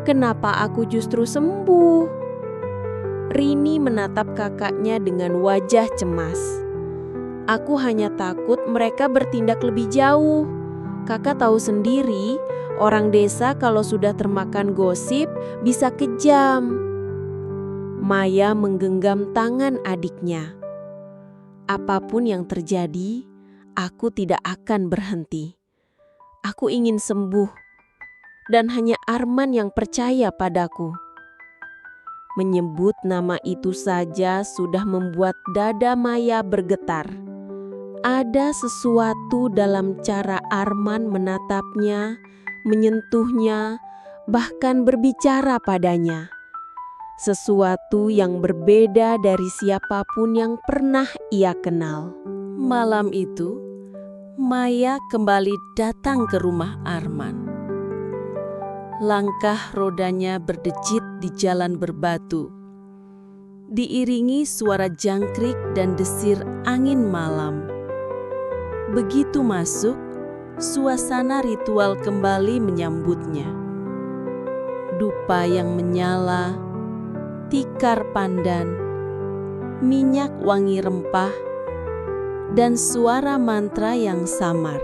kenapa aku justru sembuh?" Rini menatap kakaknya dengan wajah cemas. "Aku hanya takut mereka bertindak lebih jauh. Kakak tahu sendiri, orang desa kalau sudah termakan gosip bisa kejam." Maya menggenggam tangan adiknya. "Apapun yang terjadi, aku tidak akan berhenti. Aku ingin sembuh, dan hanya Arman yang percaya padaku." Menyebut nama itu saja sudah membuat dada Maya bergetar. Ada sesuatu dalam cara Arman menatapnya, menyentuhnya, bahkan berbicara padanya. Sesuatu yang berbeda dari siapapun yang pernah ia kenal. Malam itu, Maya kembali datang ke rumah Arman. Langkah rodanya berdecit di jalan berbatu, diiringi suara jangkrik dan desir angin malam. Begitu masuk, suasana ritual kembali menyambutnya. Dupa yang menyala, tikar pandan, minyak wangi rempah, dan suara mantra yang samar.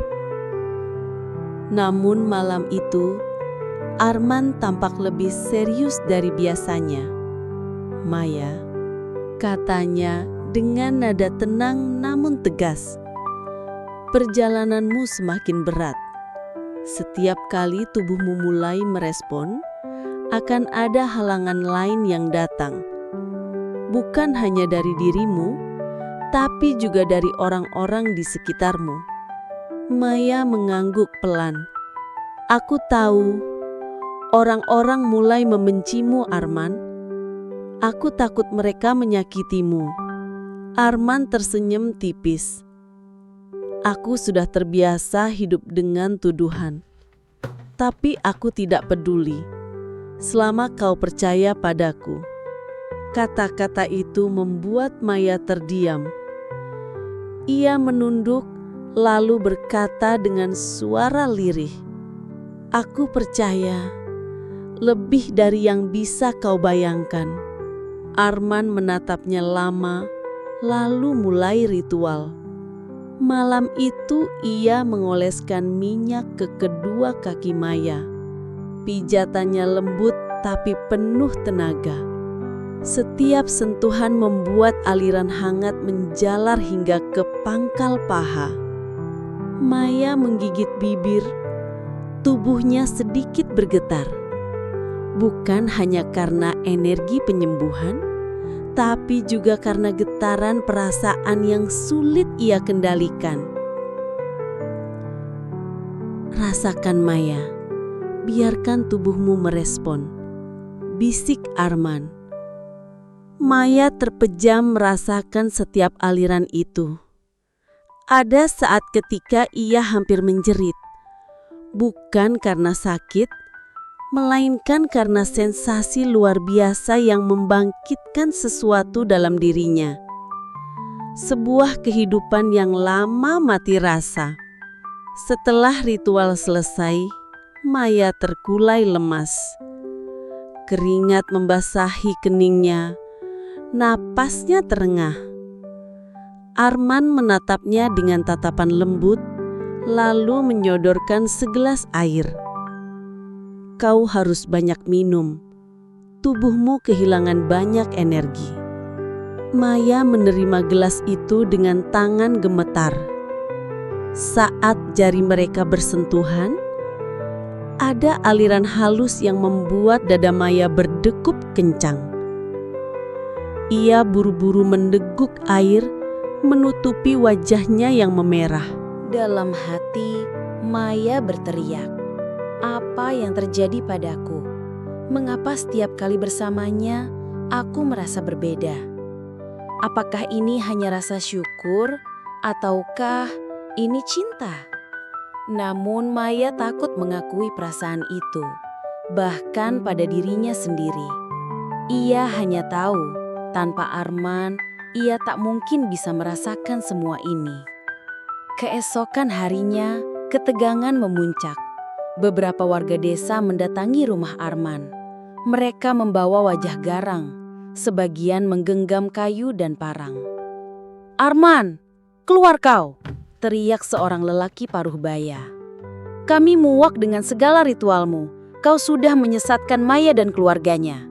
Namun malam itu, Arman tampak lebih serius dari biasanya. "Maya," katanya dengan nada tenang namun tegas, "perjalananmu semakin berat. Setiap kali tubuhmu mulai merespon, akan ada halangan lain yang datang. bukan hanya dari dirimu, tapi juga dari orang-orang di sekitarmu. Maya mengangguk pelan. Aku tahu, orang-orang mulai membencimu, Arman. Aku takut mereka menyakitimu. Arman tersenyum tipis. Aku sudah terbiasa hidup dengan tuduhan. Tapi aku tidak peduli, selama kau percaya padaku. Kata-kata itu membuat Maya terdiam. Ia menunduk lalu berkata dengan suara lirih, "Aku percaya, lebih dari yang bisa kau bayangkan." Arman menatapnya lama, lalu mulai ritual. Malam itu ia mengoleskan minyak ke kedua kaki Maya. Pijatannya lembut tapi penuh tenaga. Setiap sentuhan membuat aliran hangat menjalar hingga ke pangkal paha. Maya menggigit bibir, tubuhnya sedikit bergetar. Bukan hanya karena energi penyembuhan, tapi juga karena getaran perasaan yang sulit ia kendalikan. "Rasakan, Maya, biarkan tubuhmu merespon," bisik Arman. Maya terpejam merasakan setiap aliran itu. Ada saat ketika ia hampir menjerit, bukan karena sakit, melainkan karena sensasi luar biasa yang membangkitkan sesuatu dalam dirinya. Sebuah kehidupan yang lama mati rasa. Setelah ritual selesai, Maya terkulai lemas. Keringat membasahi keningnya, napasnya terengah. Arman menatapnya dengan tatapan lembut, lalu menyodorkan segelas air. "Kau harus banyak minum. Tubuhmu kehilangan banyak energi." Maya menerima gelas itu dengan tangan gemetar. Saat jari mereka bersentuhan, ada aliran halus yang membuat dada Maya berdegup kencang. Ia buru-buru mendeguk air, menutupi wajahnya yang memerah. Dalam hati, Maya berteriak, "Apa yang terjadi padaku? Mengapa setiap kali bersamanya, aku merasa berbeda? Apakah ini hanya rasa syukur, ataukah ini cinta?" Namun Maya takut mengakui perasaan itu, bahkan pada dirinya sendiri. Ia hanya tahu, tanpa Arman, ia tak mungkin bisa merasakan semua ini. Keesokan harinya, ketegangan memuncak. Beberapa warga desa mendatangi rumah Arman. Mereka membawa wajah garang, sebagian menggenggam kayu dan parang. "Arman, keluar kau!" teriak seorang lelaki paruh baya. "Kami muak dengan segala ritualmu. Kau sudah menyesatkan Maya dan keluarganya."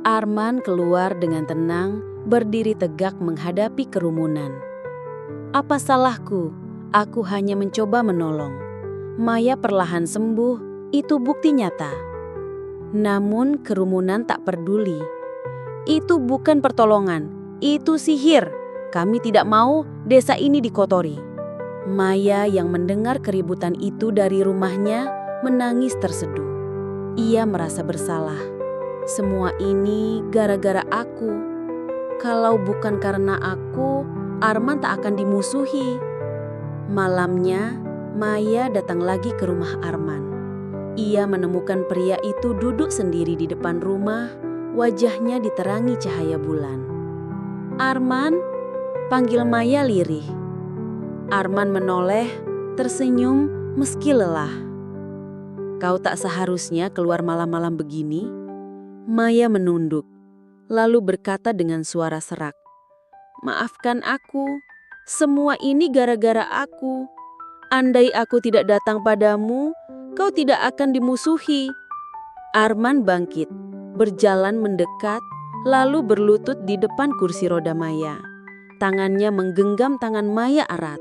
Arman keluar dengan tenang, berdiri tegak menghadapi kerumunan. "Apa salahku? Aku hanya mencoba menolong. Maya perlahan sembuh, itu bukti nyata." Namun kerumunan tak peduli. "Itu bukan pertolongan, itu sihir. Kami tidak mau desa ini dikotori." Maya yang mendengar keributan itu dari rumahnya menangis terseduh. Ia merasa bersalah. "Semua ini gara-gara aku. Kalau bukan karena aku, Arman tak akan dimusuhi." Malamnya, Maya datang lagi ke rumah Arman. Ia menemukan pria itu duduk sendiri di depan rumah, wajahnya diterangi cahaya bulan. "Arman?" panggil Maya lirih. Arman menoleh, tersenyum meski lelah. "Kau tak seharusnya keluar malam-malam begini." Maya menunduk, lalu berkata dengan suara serak, "Maafkan aku, semua ini gara-gara aku. Andai aku tidak datang padamu, kau tidak akan dimusuhi." Arman bangkit, berjalan mendekat, lalu berlutut di depan kursi roda Maya. Tangannya menggenggam tangan Maya erat.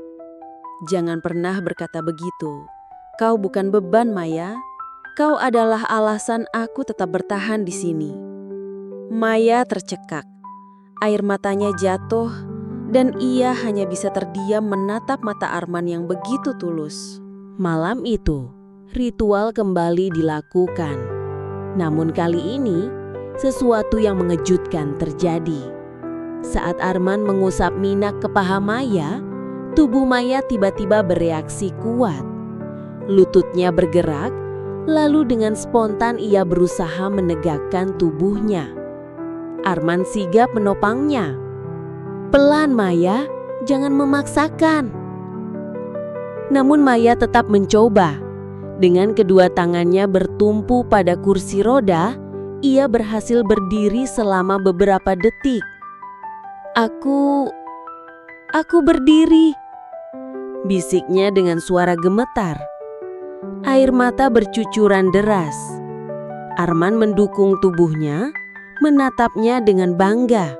"Jangan pernah berkata begitu. Kau bukan beban, Maya. Kau adalah alasan aku tetap bertahan di sini." Maya tercekak. Air matanya jatuh dan ia hanya bisa terdiam menatap mata Arman yang begitu tulus. Malam itu, ritual kembali dilakukan. Namun kali ini, sesuatu yang mengejutkan terjadi. Saat Arman mengusap minak ke paha Maya, tubuh Maya tiba-tiba bereaksi kuat. Lututnya bergerak, lalu dengan spontan ia berusaha menegakkan tubuhnya. Arman sigap menopangnya. "Pelan Maya, jangan memaksakan." Namun Maya tetap mencoba. Dengan kedua tangannya bertumpu pada kursi roda, ia berhasil berdiri selama beberapa detik. Aku berdiri," bisiknya dengan suara gemetar. Air mata bercucuran deras. Arman mendukung tubuhnya, menatapnya dengan bangga.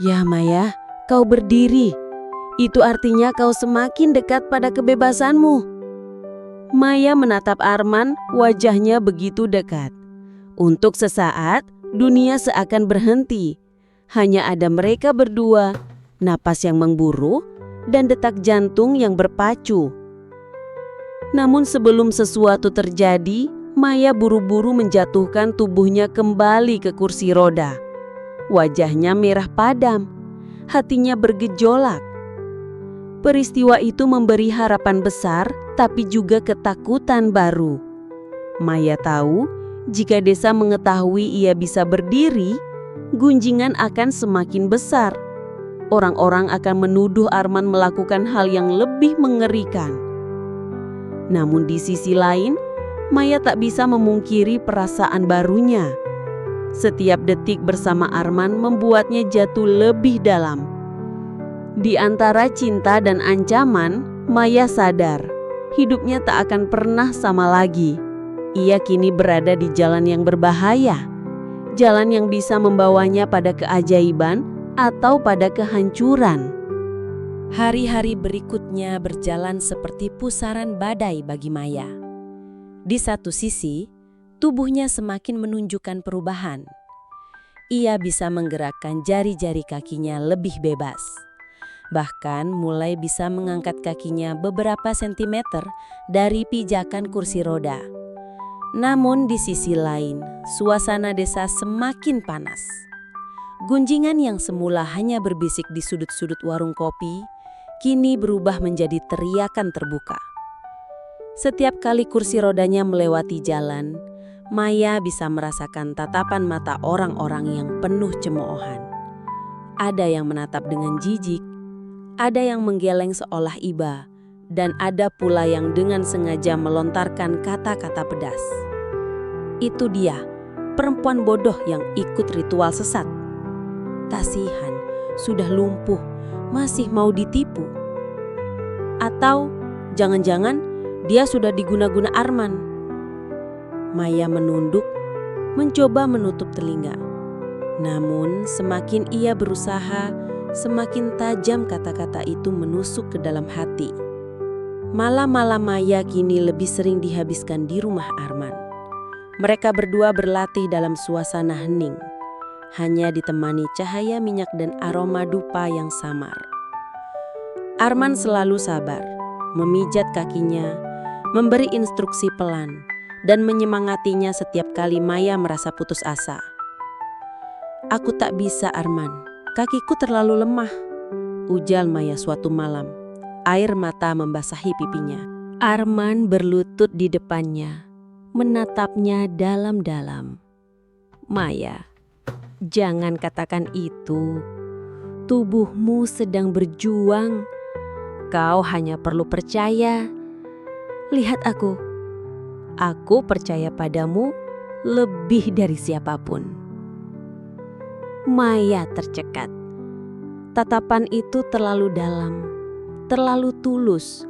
"Ya Maya, kau berdiri. Itu artinya kau semakin dekat pada kebebasanmu." Maya menatap Arman, wajahnya begitu dekat. Untuk sesaat, dunia seakan berhenti. Hanya ada mereka berdua, napas yang memburu, dan detak jantung yang berpacu. Namun sebelum sesuatu terjadi, Maya buru-buru menjatuhkan tubuhnya kembali ke kursi roda. Wajahnya merah padam, hatinya bergejolak. Peristiwa itu memberi harapan besar, tapi juga ketakutan baru. Maya tahu, jika desa mengetahui ia bisa berdiri, gunjingan akan semakin besar. Orang-orang akan menuduh Arman melakukan hal yang lebih mengerikan. Namun di sisi lain, Maya tak bisa memungkiri perasaan barunya. Setiap detik bersama Arman membuatnya jatuh lebih dalam. Di antara cinta dan ancaman, Maya sadar hidupnya tak akan pernah sama lagi. Ia kini berada di jalan yang berbahaya, jalan yang bisa membawanya pada keajaiban atau pada kehancuran. Hari-hari berikutnya berjalan seperti pusaran badai bagi Maya. Di satu sisi, tubuhnya semakin menunjukkan perubahan. Ia bisa menggerakkan jari-jari kakinya lebih bebas. Bahkan mulai bisa mengangkat kakinya beberapa sentimeter dari pijakan kursi roda. Namun di sisi lain, suasana desa semakin panas. Gunjingan yang semula hanya berbisik di sudut-sudut warung kopi, kini berubah menjadi teriakan terbuka. Setiap kali kursi rodanya melewati jalan, Maya bisa merasakan tatapan mata orang-orang yang penuh cemoohan. Ada yang menatap dengan jijik, ada yang menggeleng seolah iba, dan ada pula yang dengan sengaja melontarkan kata-kata pedas. Itu dia, perempuan bodoh yang ikut ritual sesat. Kasihan, sudah lumpuh, masih mau ditipu. Atau jangan-jangan dia sudah diguna-guna Arman. Maya menunduk, mencoba menutup telinga. Namun semakin ia berusaha, semakin tajam kata-kata itu menusuk ke dalam hati. Malam-malam Maya kini lebih sering dihabiskan di rumah Arman. Mereka berdua berlatih dalam suasana hening, hanya ditemani cahaya minyak dan aroma dupa yang samar. Arman selalu sabar, memijat kakinya, memberi instruksi pelan, dan menyemangatinya setiap kali Maya merasa putus asa. "Aku tak bisa Arman, kakiku terlalu lemah," ujar Maya suatu malam. Air mata membasahi pipinya. Arman berlutut di depannya, menatapnya dalam-dalam. "Maya, jangan katakan itu. Tubuhmu sedang berjuang. Kau hanya perlu percaya. Lihat aku. Aku percaya padamu lebih dari siapapun." Maya tercekat. Tatapan itu terlalu dalam, terlalu tulus,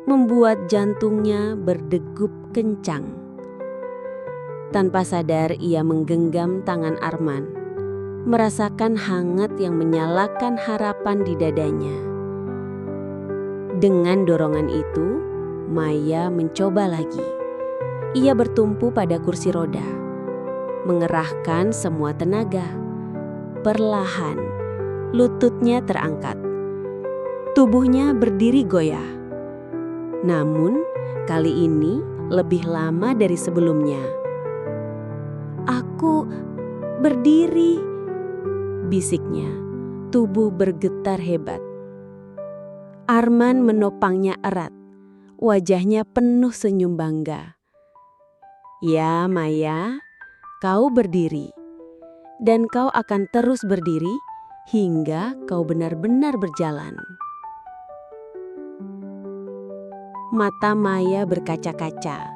membuat jantungnya berdegup kencang. Tanpa sadar ia menggenggam tangan Arman, merasakan hangat yang menyalakan harapan di dadanya. Dengan dorongan itu, Maya mencoba lagi. Ia bertumpu pada kursi roda, mengerahkan semua tenaga. perlahan, lututnya terangkat. Tubuhnya berdiri goyah. Namun, kali ini lebih lama dari sebelumnya. "Aku berdiri," bisiknya. Tubuh bergetar hebat. Arman menopangnya erat. Wajahnya penuh senyum bangga. "Ya, Maya, kau berdiri. Dan kau akan terus berdiri hingga kau benar-benar berjalan." Mata Maya berkaca-kaca.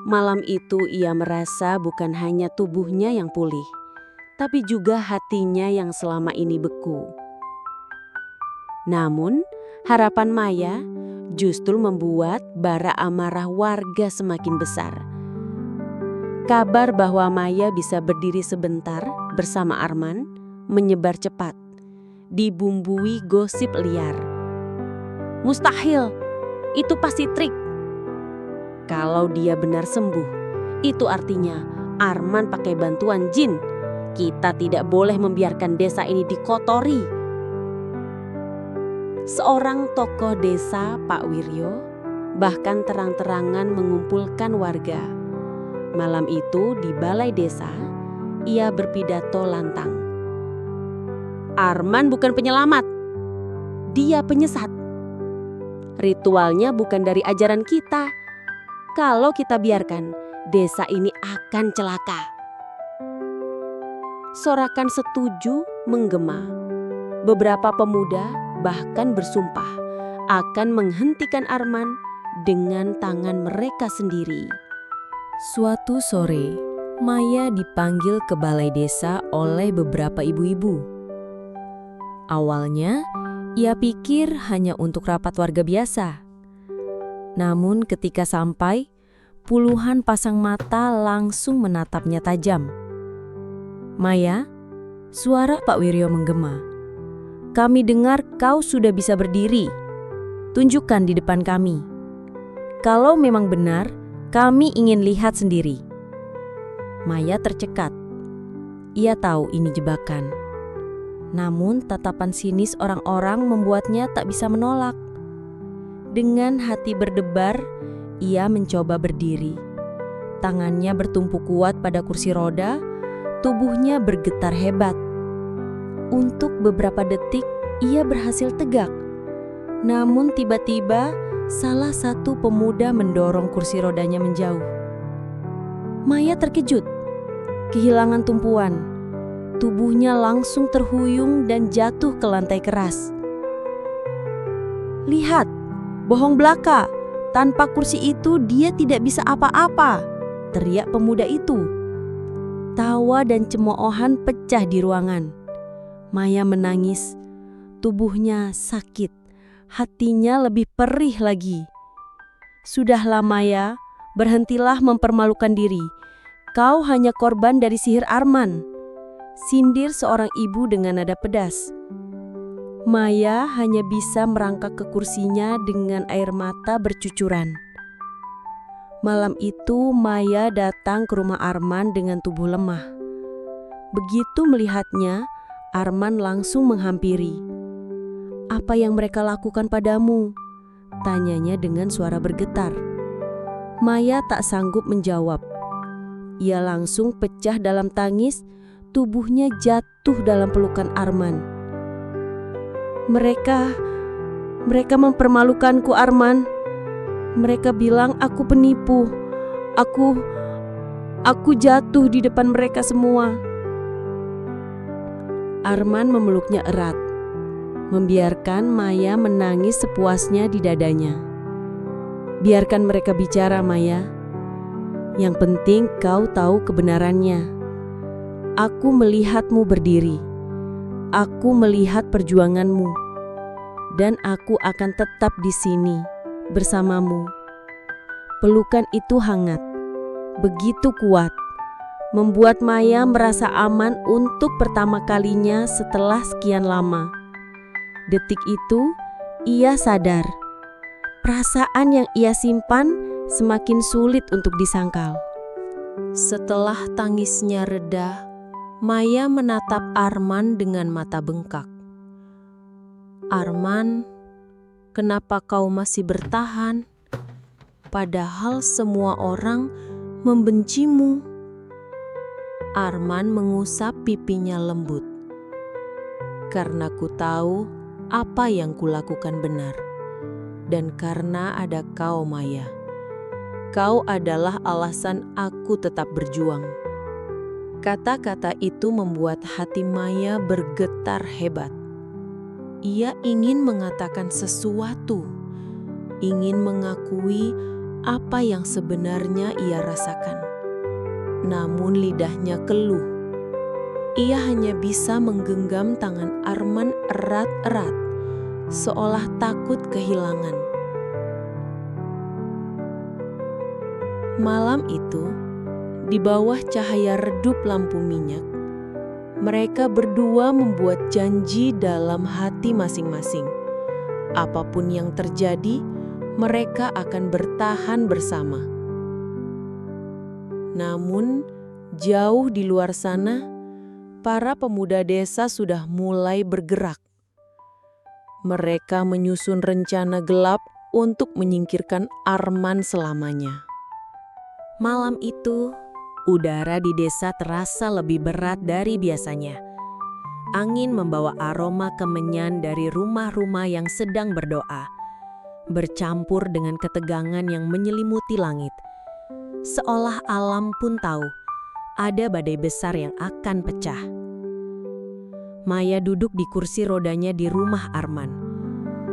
Malam itu ia merasa bukan hanya tubuhnya yang pulih, tapi juga hatinya yang selama ini beku. Namun, harapan Maya justru membuat bara amarah warga semakin besar. Kabar bahwa Maya bisa berdiri sebentar bersama Arman menyebar cepat, dibumbui gosip liar. "Mustahil, itu pasti trik. Kalau dia benar sembuh, itu artinya Arman pakai bantuan jin. Kita tidak boleh membiarkan desa ini dikotori." Seorang tokoh desa, Pak Wiryo, bahkan terang-terangan mengumpulkan warga. Malam itu di balai desa, ia berpidato lantang. "Arman bukan penyelamat, dia penyesat. Ritualnya bukan dari ajaran kita. Kalau kita biarkan, desa ini akan celaka." Sorakan setuju menggema. Beberapa pemuda bahkan bersumpah akan menghentikan Arman dengan tangan mereka sendiri. Suatu sore, Maya dipanggil ke balai desa oleh beberapa ibu-ibu. Awalnya, ia pikir hanya untuk rapat warga biasa. Namun ketika sampai, puluhan pasang mata langsung menatapnya tajam. "Maya," suara Pak Wiryo menggema, "kami dengar kau sudah bisa berdiri. Tunjukkan di depan kami. Kalau memang benar, kami ingin lihat sendiri." Maya tercekat. Ia tahu ini jebakan. Namun tatapan sinis orang-orang membuatnya tak bisa menolak. Dengan hati berdebar, ia mencoba berdiri. Tangannya bertumpu kuat pada kursi roda, tubuhnya bergetar hebat. Untuk beberapa detik, ia berhasil tegak. Namun tiba-tiba, salah satu pemuda mendorong kursi rodanya menjauh. Maya terkejut, kehilangan tumpuan. Tubuhnya langsung terhuyung dan jatuh ke lantai keras. "Lihat, bohong belaka. Tanpa kursi itu dia tidak bisa apa-apa," teriak pemuda itu. Tawa dan cemoohan pecah di ruangan. Maya menangis. Tubuhnya sakit. Hatinya lebih perih lagi. "Sudahlah Maya, berhentilah mempermalukan diri. Kau hanya korban dari sihir Arman," sindir seorang ibu dengan nada pedas. Maya hanya bisa merangkak ke kursinya dengan air mata bercucuran. Malam itu Maya datang ke rumah Arman dengan tubuh lemah. Begitu melihatnya, Arman langsung menghampiri. "Apa yang mereka lakukan padamu?" tanyanya dengan suara bergetar. Maya tak sanggup menjawab. Ia langsung pecah dalam tangis, tubuhnya jatuh dalam pelukan Arman. Mereka mempermalukanku, Arman. Mereka bilang aku penipu. Aku jatuh di depan mereka semua." Arman memeluknya erat, membiarkan Maya menangis sepuasnya di dadanya. "Biarkan mereka bicara, Maya. Yang penting kau tahu kebenarannya. Aku melihatmu berdiri. Aku melihat perjuanganmu. Dan aku akan tetap di sini bersamamu." Pelukan itu hangat, begitu kuat, membuat Maya merasa aman untuk pertama kalinya setelah sekian lama. Detik itu, ia sadar. Perasaan yang ia simpan semakin sulit untuk disangkal. Setelah tangisnya reda, Maya menatap Arman dengan mata bengkak. Arman, kenapa kau masih bertahan? Padahal semua orang membencimu. Arman mengusap pipinya lembut. Karena ku tahu apa yang kulakukan benar. Dan karena ada kau, Maya. Kau adalah alasan aku tetap berjuang. Kata-kata itu membuat hati Maya bergetar hebat. Ia ingin mengatakan sesuatu, ingin mengakui apa yang sebenarnya ia rasakan. Namun lidahnya keluh. Ia hanya bisa menggenggam tangan Arman erat-erat, seolah takut kehilangan. Malam itu, di bawah cahaya redup lampu minyak, mereka berdua membuat janji dalam hati masing-masing. Apapun yang terjadi, mereka akan bertahan bersama. Namun, jauh di luar sana, para pemuda desa sudah mulai bergerak. Mereka menyusun rencana gelap untuk menyingkirkan Arman selamanya. Malam itu, udara di desa terasa lebih berat dari biasanya. Angin membawa aroma kemenyan dari rumah-rumah yang sedang berdoa, bercampur dengan ketegangan yang menyelimuti langit. Seolah alam pun tahu, ada badai besar yang akan pecah. Maya duduk di kursi rodanya di rumah Arman.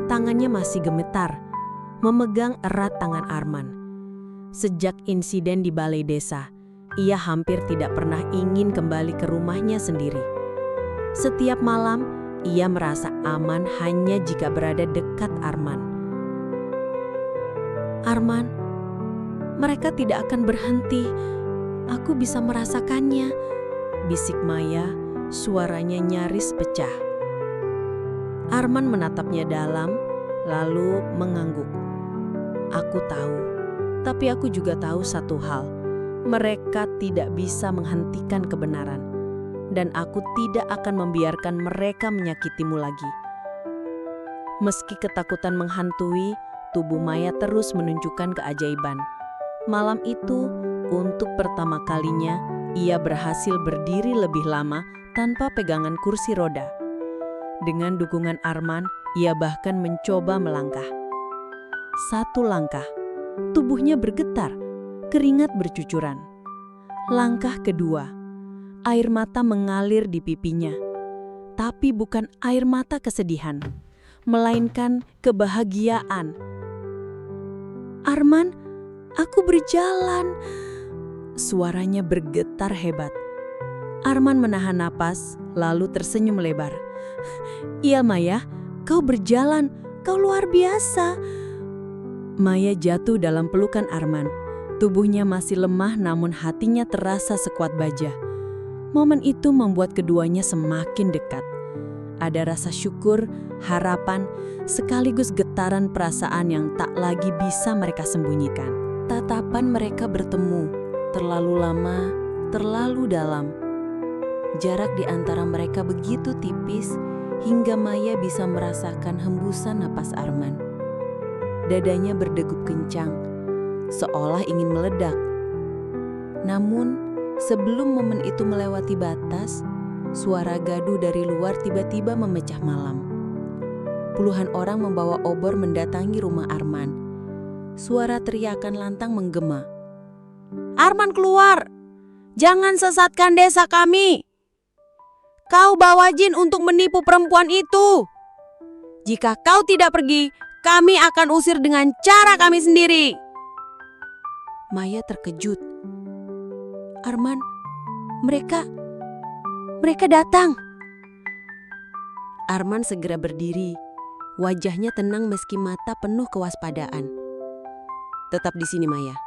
Tangannya masih gemetar, memegang erat tangan Arman. Sejak insiden di balai desa, ia hampir tidak pernah ingin kembali ke rumahnya sendiri. Setiap malam, ia merasa aman hanya jika berada dekat Arman. Arman, mereka tidak akan berhenti. Aku bisa merasakannya, bisik Maya, suaranya nyaris pecah. Arman menatapnya dalam, lalu mengangguk. Aku tahu, tapi aku juga tahu satu hal. Mereka tidak bisa menghentikan kebenaran. Dan aku tidak akan membiarkan mereka menyakitimu lagi. Meski ketakutan menghantui, tubuh Maya terus menunjukkan keajaiban. Malam itu, untuk pertama kalinya, ia berhasil berdiri lebih lama tanpa pegangan kursi roda. Dengan dukungan Arman, ia bahkan mencoba melangkah. Satu langkah, tubuhnya bergetar, keringat bercucuran. Langkah kedua, air mata mengalir di pipinya. Tapi bukan air mata kesedihan, melainkan kebahagiaan. Arman, aku berjalan. Suaranya bergetar hebat. Arman menahan napas, lalu tersenyum lebar. Iya Maya, kau berjalan, kau luar biasa. Maya jatuh dalam pelukan Arman. Tubuhnya masih lemah namun hatinya terasa sekuat baja. Momen itu membuat keduanya semakin dekat. Ada rasa syukur, harapan, sekaligus getaran perasaan yang tak lagi bisa mereka sembunyikan. Tatapan mereka bertemu, terlalu lama, terlalu dalam. Jarak di antara mereka begitu tipis hingga Maya bisa merasakan hembusan napas Arman. Dadanya berdegup kencang, seolah ingin meledak. Namun, sebelum momen itu melewati batas, suara gaduh dari luar tiba-tiba memecah malam. Puluhan orang membawa obor mendatangi rumah Arman. Suara teriakan lantang menggema. Arman keluar! Jangan sesatkan desa kami! Kau bawa jin untuk menipu perempuan itu! Jika kau tidak pergi, kami akan usir dengan cara kami sendiri! Maya terkejut. Arman, mereka datang. Arman segera berdiri. Wajahnya tenang meski mata penuh kewaspadaan. Tetap di sini Maya.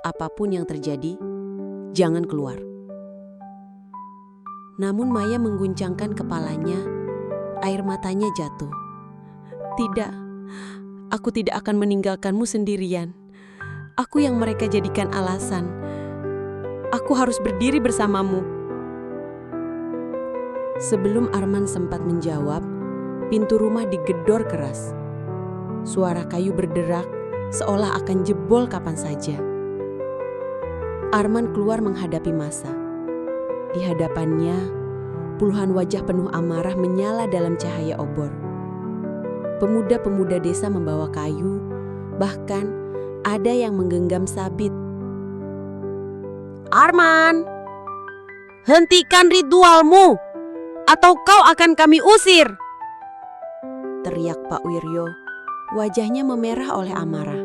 Apapun yang terjadi, jangan keluar. Namun Maya mengguncangkan kepalanya. Air matanya jatuh. Tidak, aku tidak akan meninggalkanmu sendirian. Aku yang mereka jadikan alasan. Aku harus berdiri bersamamu. Sebelum Arman sempat menjawab, pintu rumah digedor keras. Suara kayu berderak seolah akan jebol kapan saja. Arman keluar menghadapi masa. Di hadapannya, puluhan wajah penuh amarah menyala dalam cahaya obor. Pemuda-pemuda desa membawa kayu, bahkan ada yang menggenggam sabit. Arman, hentikan ritualmu, atau kau akan kami usir! Teriak Pak Wiryo, wajahnya memerah oleh amarah.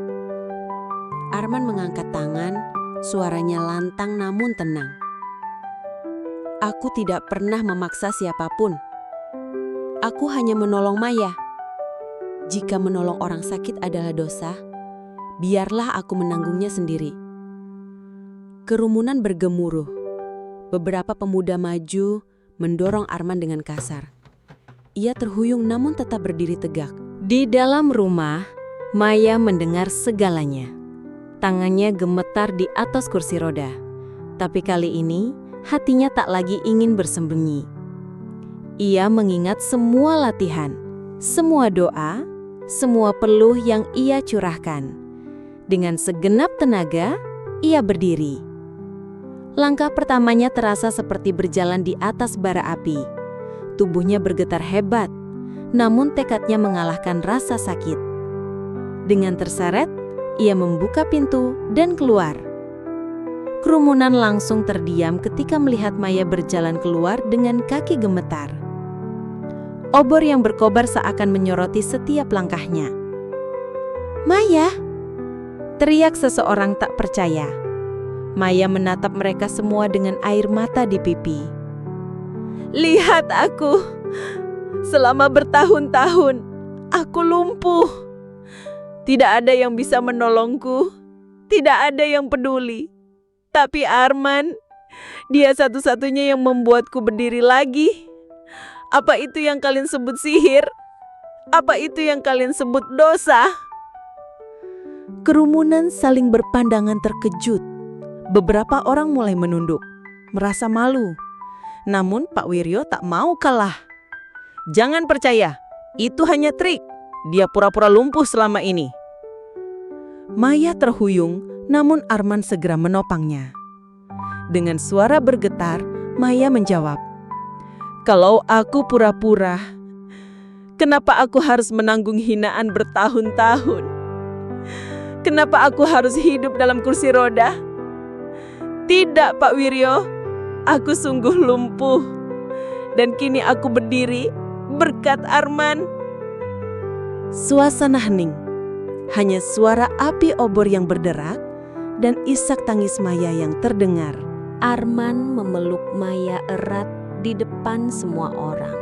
Arman mengangkat tangan, suaranya lantang namun tenang. Aku tidak pernah memaksa siapapun. Aku hanya menolong Maya. Jika menolong orang sakit adalah dosa, biarlah aku menanggungnya sendiri. Kerumunan bergemuruh. Beberapa pemuda maju, mendorong Arman dengan kasar. Ia terhuyung namun tetap berdiri tegak. Di dalam rumah, Maya mendengar segalanya. Tangannya gemetar di atas kursi roda. Tapi kali ini, hatinya tak lagi ingin bersembunyi. Ia mengingat semua latihan, semua doa, semua peluh yang ia curahkan. Dengan segenap tenaga, ia berdiri. Langkah pertamanya terasa seperti berjalan di atas bara api. Tubuhnya bergetar hebat, namun tekadnya mengalahkan rasa sakit. Dengan terseret, ia membuka pintu dan keluar. Kerumunan langsung terdiam ketika melihat Maya berjalan keluar dengan kaki gemetar. Obor yang berkobar seakan menyoroti setiap langkahnya. "Maya!" teriak seseorang tak percaya. Maya menatap mereka semua dengan air mata di pipi. "Lihat aku. Selama bertahun-tahun, aku lumpuh. Tidak ada yang bisa menolongku. Tidak ada yang peduli. Tapi Arman, dia satu-satunya yang membuatku berdiri lagi. Apa itu yang kalian sebut sihir? Apa itu yang kalian sebut dosa?" Kerumunan saling berpandangan terkejut. Beberapa orang mulai menunduk, merasa malu. Namun Pak Wiryo tak mau kalah. "Jangan percaya, itu hanya trik. Dia pura-pura lumpuh selama ini." Maya terhuyung, namun Arman segera menopangnya. Dengan suara bergetar, Maya menjawab, "Kalau aku pura-pura, kenapa aku harus menanggung hinaan bertahun-tahun? Kenapa aku harus hidup dalam kursi roda? Tidak, Pak Wiryo, aku sungguh lumpuh. Dan kini aku berdiri berkat Arman." Suasana hening. Hanya suara api obor yang berderak dan isak tangis Maya yang terdengar. Arman memeluk Maya erat di depan semua orang,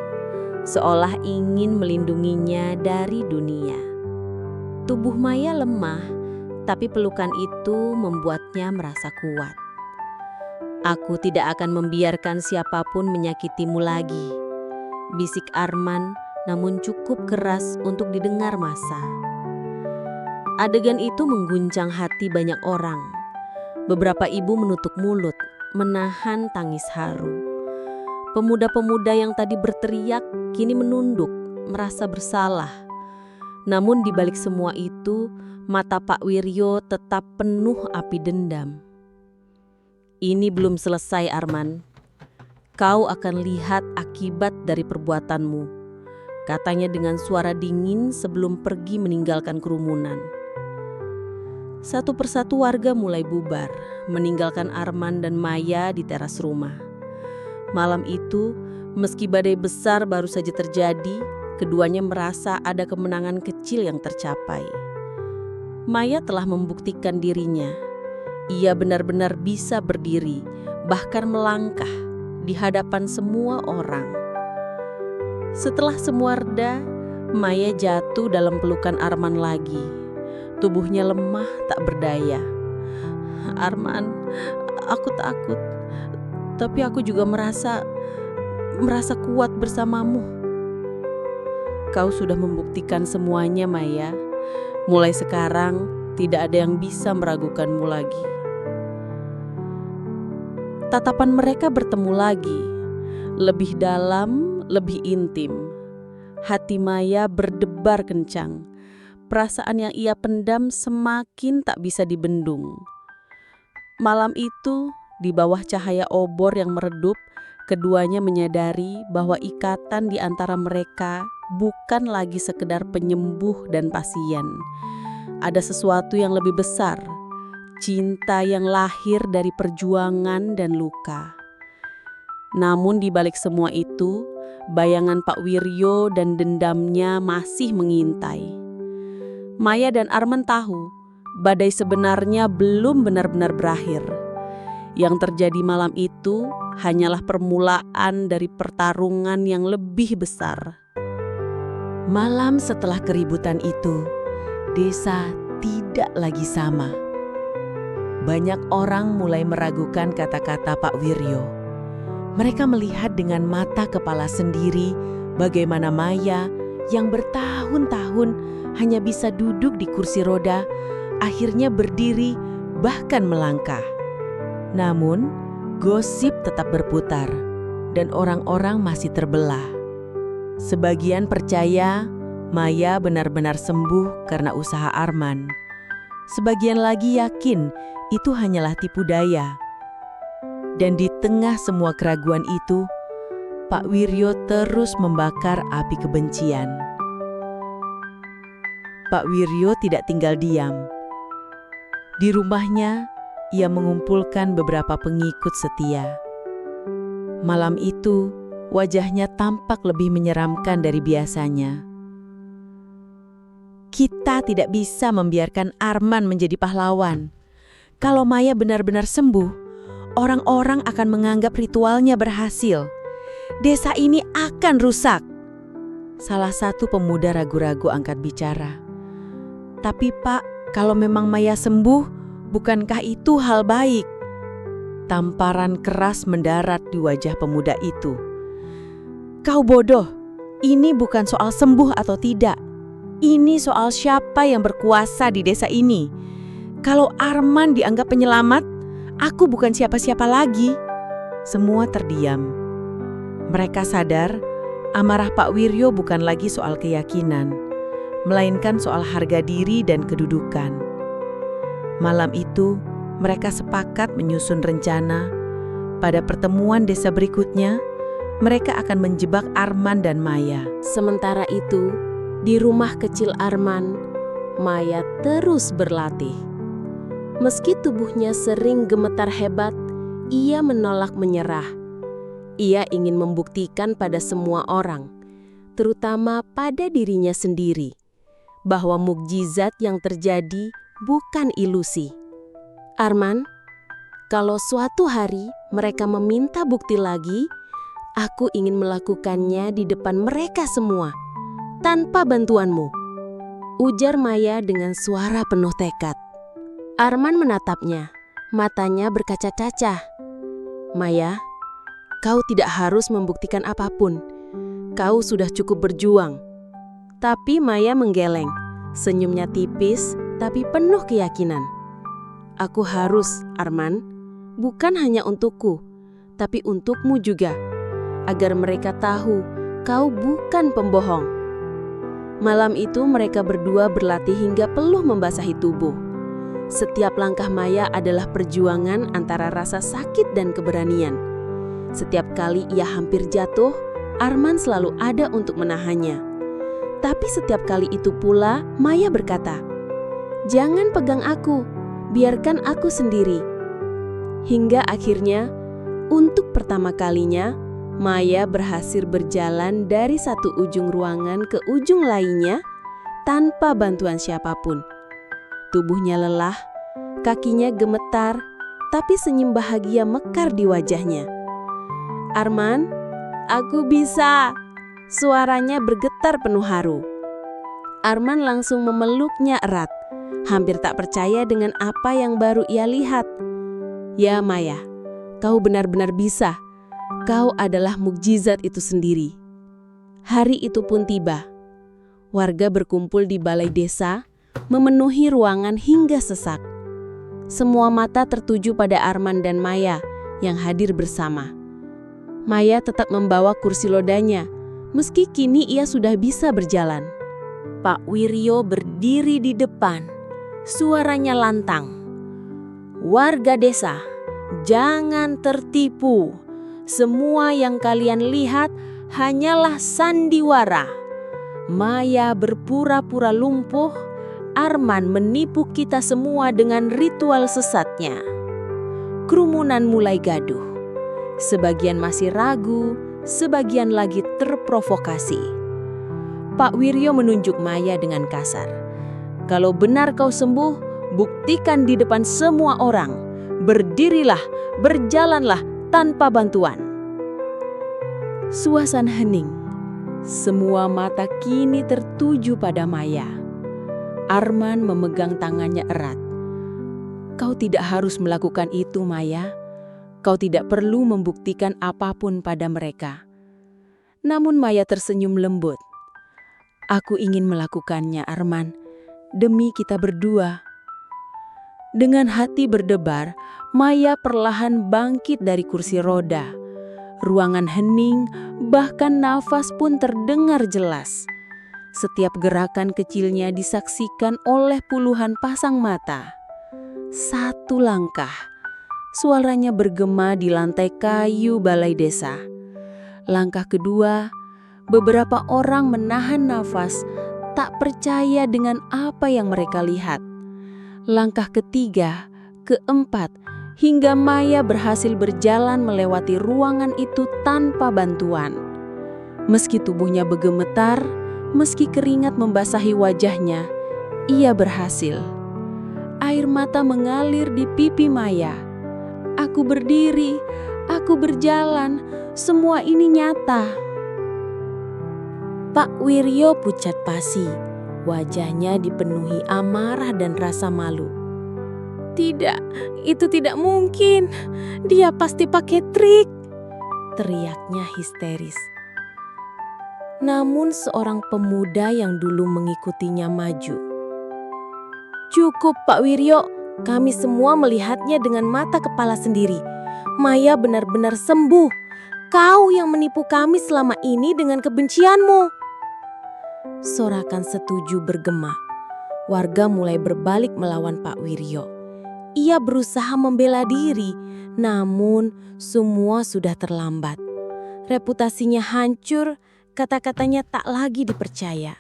seolah ingin melindunginya dari dunia. Tubuh Maya lemah, tapi pelukan itu membuatnya merasa kuat. "Aku tidak akan membiarkan siapapun menyakitimu lagi," bisik Arman, namun cukup keras untuk didengar massa. Adegan itu mengguncang hati banyak orang. Beberapa ibu menutup mulut, menahan tangis haru. Pemuda-pemuda yang tadi berteriak kini menunduk, merasa bersalah. Namun di balik semua itu, mata Pak Wiryo tetap penuh api dendam. "Ini belum selesai, Arman. Kau akan lihat akibat dari perbuatanmu," katanya dengan suara dingin sebelum pergi meninggalkan kerumunan. Satu persatu warga mulai bubar, meninggalkan Arman dan Maya di teras rumah. Malam itu, meski badai besar baru saja terjadi, keduanya merasa ada kemenangan kecil yang tercapai. Maya telah membuktikan dirinya. Ia benar-benar bisa berdiri, bahkan melangkah di hadapan semua orang. Setelah semua reda, Maya jatuh dalam pelukan Arman lagi. Tubuhnya lemah tak berdaya. "Arman, aku takut. Tapi aku juga merasa kuat bersamamu." "Kau sudah membuktikan semuanya, Maya. Mulai sekarang tidak ada yang bisa meragukanmu lagi." Tatapan mereka bertemu lagi. lebih dalam, lebih intim. Hati Maya berdebar kencang. Perasaan yang ia pendam semakin tak bisa dibendung. Malam itu, di bawah cahaya obor yang meredup, keduanya menyadari bahwa ikatan di antara mereka bukan lagi sekedar penyembuh dan pasien. Ada sesuatu yang lebih besar, cinta yang lahir dari perjuangan dan luka. Namun di balik semua itu, bayangan Pak Wiryo dan dendamnya masih mengintai. Maya dan Arman tahu, badai sebenarnya belum benar-benar berakhir. Yang terjadi malam itu hanyalah permulaan dari pertarungan yang lebih besar. Malam setelah keributan itu, desa tidak lagi sama. Banyak orang mulai meragukan kata-kata Pak Wiryo. Mereka melihat dengan mata kepala sendiri bagaimana Maya yang bertahun-tahun hanya bisa duduk di kursi roda, akhirnya berdiri bahkan melangkah. Namun, gosip tetap berputar dan orang-orang masih terbelah. Sebagian percaya Maya benar-benar sembuh karena usaha Arman. Sebagian lagi yakin itu hanyalah tipu daya. Dan di tengah semua keraguan itu, Pak Wiryo terus membakar api kebencian. Pak Wiryo tidak tinggal diam. Di rumahnya, ia mengumpulkan beberapa pengikut setia. Malam itu, wajahnya tampak lebih menyeramkan dari biasanya. Kita tidak bisa membiarkan Arman menjadi pahlawan. Kalau Maya benar-benar sembuh, orang-orang akan menganggap ritualnya berhasil. Desa ini akan rusak. Salah satu pemuda ragu-ragu angkat bicara. Tapi Pak, kalau memang Maya sembuh, bukankah itu hal baik? Tamparan keras mendarat di wajah pemuda itu. Kau bodoh, ini bukan soal sembuh atau tidak. Ini soal siapa yang berkuasa di desa ini. Kalau Arman dianggap penyelamat, aku bukan siapa-siapa lagi. Semua terdiam. Mereka sadar, amarah Pak Wiryo bukan lagi soal keyakinan, melainkan soal harga diri dan kedudukan. Malam itu, mereka sepakat menyusun rencana. Pada pertemuan desa berikutnya, mereka akan menjebak Arman dan Maya. Sementara itu, di rumah kecil Arman, Maya terus berlatih. Meski tubuhnya sering gemetar hebat, ia menolak menyerah. Ia ingin membuktikan pada semua orang, terutama pada dirinya sendiri, bahwa mukjizat yang terjadi bukan ilusi. Arman, kalau suatu hari mereka meminta bukti lagi, aku ingin melakukannya di depan mereka semua, tanpa bantuanmu, ujar Maya dengan suara penuh tekad. Arman menatapnya, matanya berkaca-kaca. Maya, kau tidak harus membuktikan apapun. Kau sudah cukup berjuang. Tapi Maya menggeleng, senyumnya tipis tapi penuh keyakinan. Aku harus, Arman, bukan hanya untukku, tapi untukmu juga, agar mereka tahu kau bukan pembohong. Malam itu mereka berdua berlatih hingga peluh membasahi tubuh. Setiap langkah Maya adalah perjuangan antara rasa sakit dan keberanian. Setiap kali ia hampir jatuh, Arman selalu ada untuk menahannya. Tapi setiap kali itu pula Maya berkata, "Jangan pegang aku, biarkan aku sendiri." Hingga akhirnya, untuk pertama kalinya, Maya berhasil berjalan dari satu ujung ruangan ke ujung lainnya tanpa bantuan siapapun. Tubuhnya lelah, kakinya gemetar, tapi senyum bahagia mekar di wajahnya. "Arman, aku bisa!" Suaranya bergetar penuh haru. Arman langsung memeluknya erat, hampir tak percaya dengan apa yang baru ia lihat. "Ya Maya, kau benar-benar bisa. Kau adalah mukjizat itu sendiri." Hari itu pun tiba. Warga berkumpul di balai desa, memenuhi ruangan hingga sesak. Semua mata tertuju pada Arman dan Maya yang hadir bersama. Maya tetap membawa kursi rodanya, meski kini ia sudah bisa berjalan. Pak Wiryo berdiri di depan. Suaranya lantang. "Warga desa, jangan tertipu. Semua yang kalian lihat hanyalah sandiwara. Maya berpura-pura lumpuh. Arman menipu kita semua dengan ritual sesatnya." Kerumunan mulai gaduh. Sebagian masih ragu, sebagian lagi terprovokasi. Pak Wiryo menunjuk Maya dengan kasar. "Kalau benar kau sembuh, buktikan di depan semua orang. Berdirilah, berjalanlah tanpa bantuan." Suasana hening. Semua mata kini tertuju pada Maya. Arman memegang tangannya erat. "Kau tidak harus melakukan itu, Maya. Kau tidak perlu membuktikan apapun pada mereka." Namun Maya tersenyum lembut. "Aku ingin melakukannya, Arman, demi kita berdua." Dengan hati berdebar, Maya perlahan bangkit dari kursi roda. Ruangan hening, bahkan nafas pun terdengar jelas. Setiap gerakan kecilnya disaksikan oleh puluhan pasang mata. Satu langkah, suaranya bergema di lantai kayu balai desa. Langkah kedua, beberapa orang menahan nafas, tak percaya dengan apa yang mereka lihat. Langkah ketiga, keempat, hingga Maya berhasil berjalan melewati ruangan itu tanpa bantuan. Meski tubuhnya bergemetar, meski keringat membasahi wajahnya, ia berhasil. Air mata mengalir di pipi Maya. "Aku berdiri, aku berjalan, semua ini nyata." Pak Wiryo pucat pasi. Wajahnya dipenuhi amarah dan rasa malu. "Tidak, itu tidak mungkin. Dia pasti pakai trik," teriaknya histeris. Namun seorang pemuda yang dulu mengikutinya maju. "Cukup, Pak Wiryo. Kami semua melihatnya dengan mata kepala sendiri. Maya benar-benar sembuh. Kau yang menipu kami selama ini dengan kebencianmu." Sorakan setuju bergema. Warga mulai berbalik melawan Pak Wiryo. Ia berusaha membela diri, namun semua sudah terlambat. Reputasinya hancur, kata-katanya tak lagi dipercaya.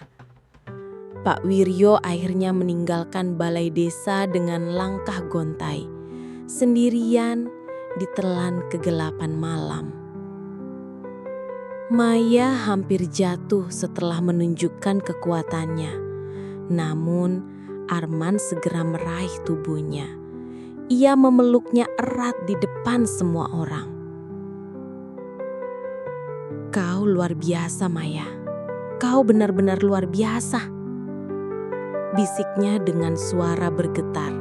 Pak Wiryo akhirnya meninggalkan balai desa dengan langkah gontai, sendirian ditelan kegelapan malam. Maya hampir jatuh setelah menunjukkan kekuatannya. Namun Arman segera meraih tubuhnya. Ia memeluknya erat di depan semua orang. "Kau luar biasa, Maya. Kau benar-benar luar biasa," bisiknya dengan suara bergetar.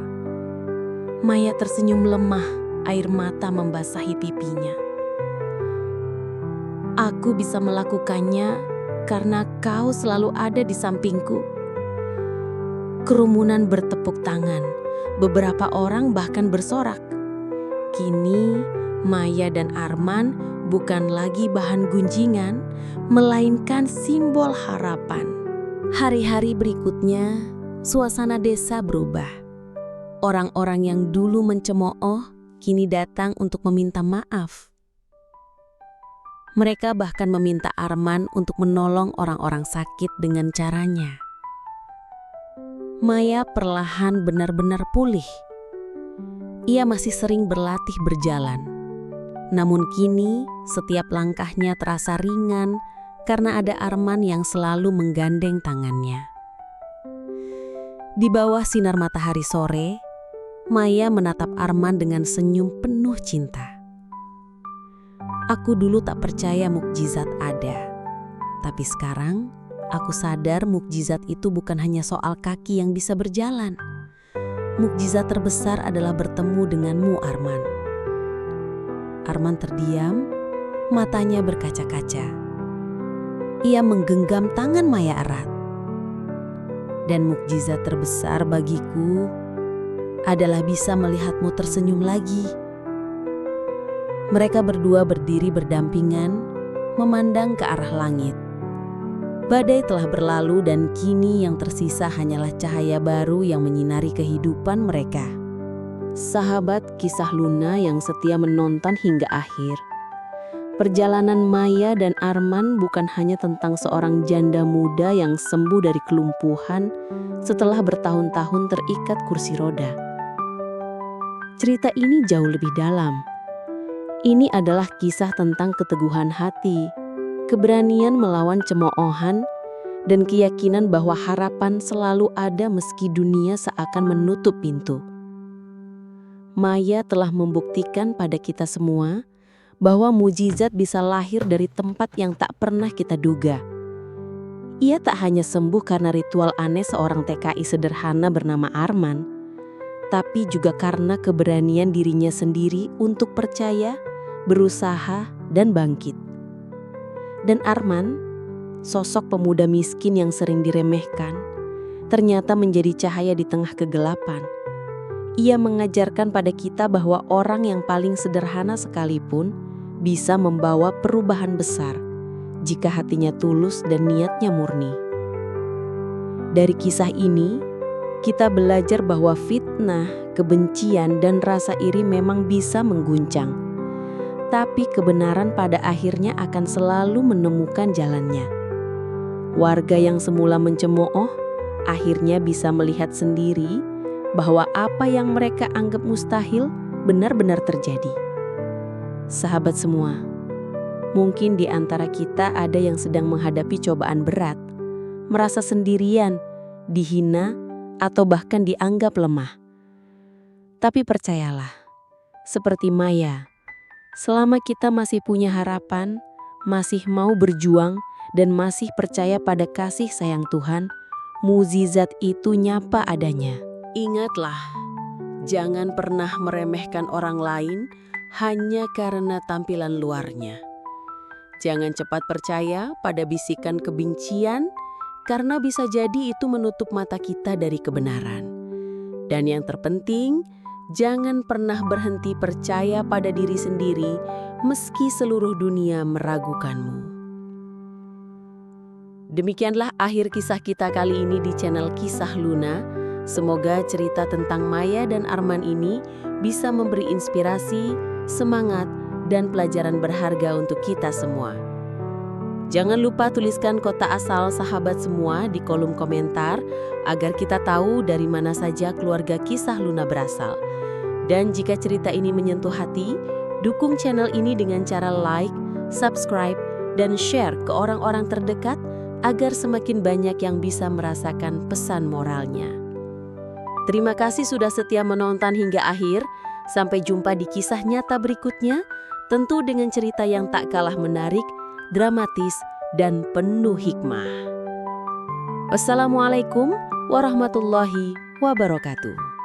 Maya tersenyum lemah, air mata membasahi pipinya. "Aku bisa melakukannya karena kau selalu ada di sampingku." Kerumunan bertepuk tangan, beberapa orang bahkan bersorak. Kini Maya dan Arman bukan lagi bahan gunjingan, melainkan simbol harapan. Hari-hari berikutnya, suasana desa berubah. Orang-orang yang dulu mencemooh kini datang untuk meminta maaf. Mereka bahkan meminta Arman untuk menolong orang-orang sakit dengan caranya. Maya perlahan benar-benar pulih. Ia masih sering berlatih berjalan. Namun kini setiap langkahnya terasa ringan karena ada Arman yang selalu menggandeng tangannya. Di bawah sinar matahari sore, Maya menatap Arman dengan senyum penuh cinta. "Aku dulu tak percaya mukjizat ada. Tapi sekarang aku sadar mukjizat itu bukan hanya soal kaki yang bisa berjalan. Mukjizat terbesar adalah bertemu denganmu, Arman." Arman terdiam, matanya berkaca-kaca. Ia menggenggam tangan Maya erat. "Dan mukjizat terbesar bagiku adalah bisa melihatmu tersenyum lagi." Mereka berdua berdiri berdampingan, memandang ke arah langit. Badai telah berlalu dan kini yang tersisa hanyalah cahaya baru yang menyinari kehidupan mereka. Sahabat kisah Luna yang setia menonton hingga akhir. Perjalanan Maya dan Arman bukan hanya tentang seorang janda muda yang sembuh dari kelumpuhan setelah bertahun-tahun terikat kursi roda. Cerita ini jauh lebih dalam. Ini adalah kisah tentang keteguhan hati, keberanian melawan cemoohan, dan keyakinan bahwa harapan selalu ada meski dunia seakan menutup pintu. Maya telah membuktikan pada kita semua bahwa mujizat bisa lahir dari tempat yang tak pernah kita duga. Ia tak hanya sembuh karena ritual aneh seorang TKI sederhana bernama Arman, tapi juga karena keberanian dirinya sendiri untuk percaya, berusaha, dan bangkit. Dan Arman, sosok pemuda miskin yang sering diremehkan, ternyata menjadi cahaya di tengah kegelapan. Ia mengajarkan pada kita bahwa orang yang paling sederhana sekalipun bisa membawa perubahan besar jika hatinya tulus dan niatnya murni. Dari kisah ini, kita belajar bahwa fitnah, kebencian, dan rasa iri memang bisa mengguncang. Tapi kebenaran pada akhirnya akan selalu menemukan jalannya. Warga yang semula mencemooh akhirnya bisa melihat sendiri bahwa apa yang mereka anggap mustahil benar-benar terjadi. Sahabat semua, mungkin di antara kita ada yang sedang menghadapi cobaan berat, merasa sendirian, dihina, atau bahkan dianggap lemah. Tapi percayalah, seperti Maya, selama kita masih punya harapan, masih mau berjuang, dan masih percaya pada kasih sayang Tuhan, mukjizat itu nyapa adanya. Ingatlah, jangan pernah meremehkan orang lain hanya karena tampilan luarnya. Jangan cepat percaya pada bisikan kebencian, karena bisa jadi itu menutup mata kita dari kebenaran. Dan yang terpenting, jangan pernah berhenti percaya pada diri sendiri meski seluruh dunia meragukanmu. Demikianlah akhir kisah kita kali ini di channel Kisah Luna. Semoga cerita tentang Maya dan Arman ini bisa memberi inspirasi, semangat, dan pelajaran berharga untuk kita semua. Jangan lupa tuliskan kota asal sahabat semua di kolom komentar agar kita tahu dari mana saja keluarga Kisah Luna berasal. Dan jika cerita ini menyentuh hati, dukung channel ini dengan cara like, subscribe, dan share ke orang-orang terdekat agar semakin banyak yang bisa merasakan pesan moralnya. Terima kasih sudah setia menonton hingga akhir. Sampai jumpa di kisah nyata berikutnya, tentu dengan cerita yang tak kalah menarik, dramatis, dan penuh hikmah. Wassalamualaikum warahmatullahi wabarakatuh.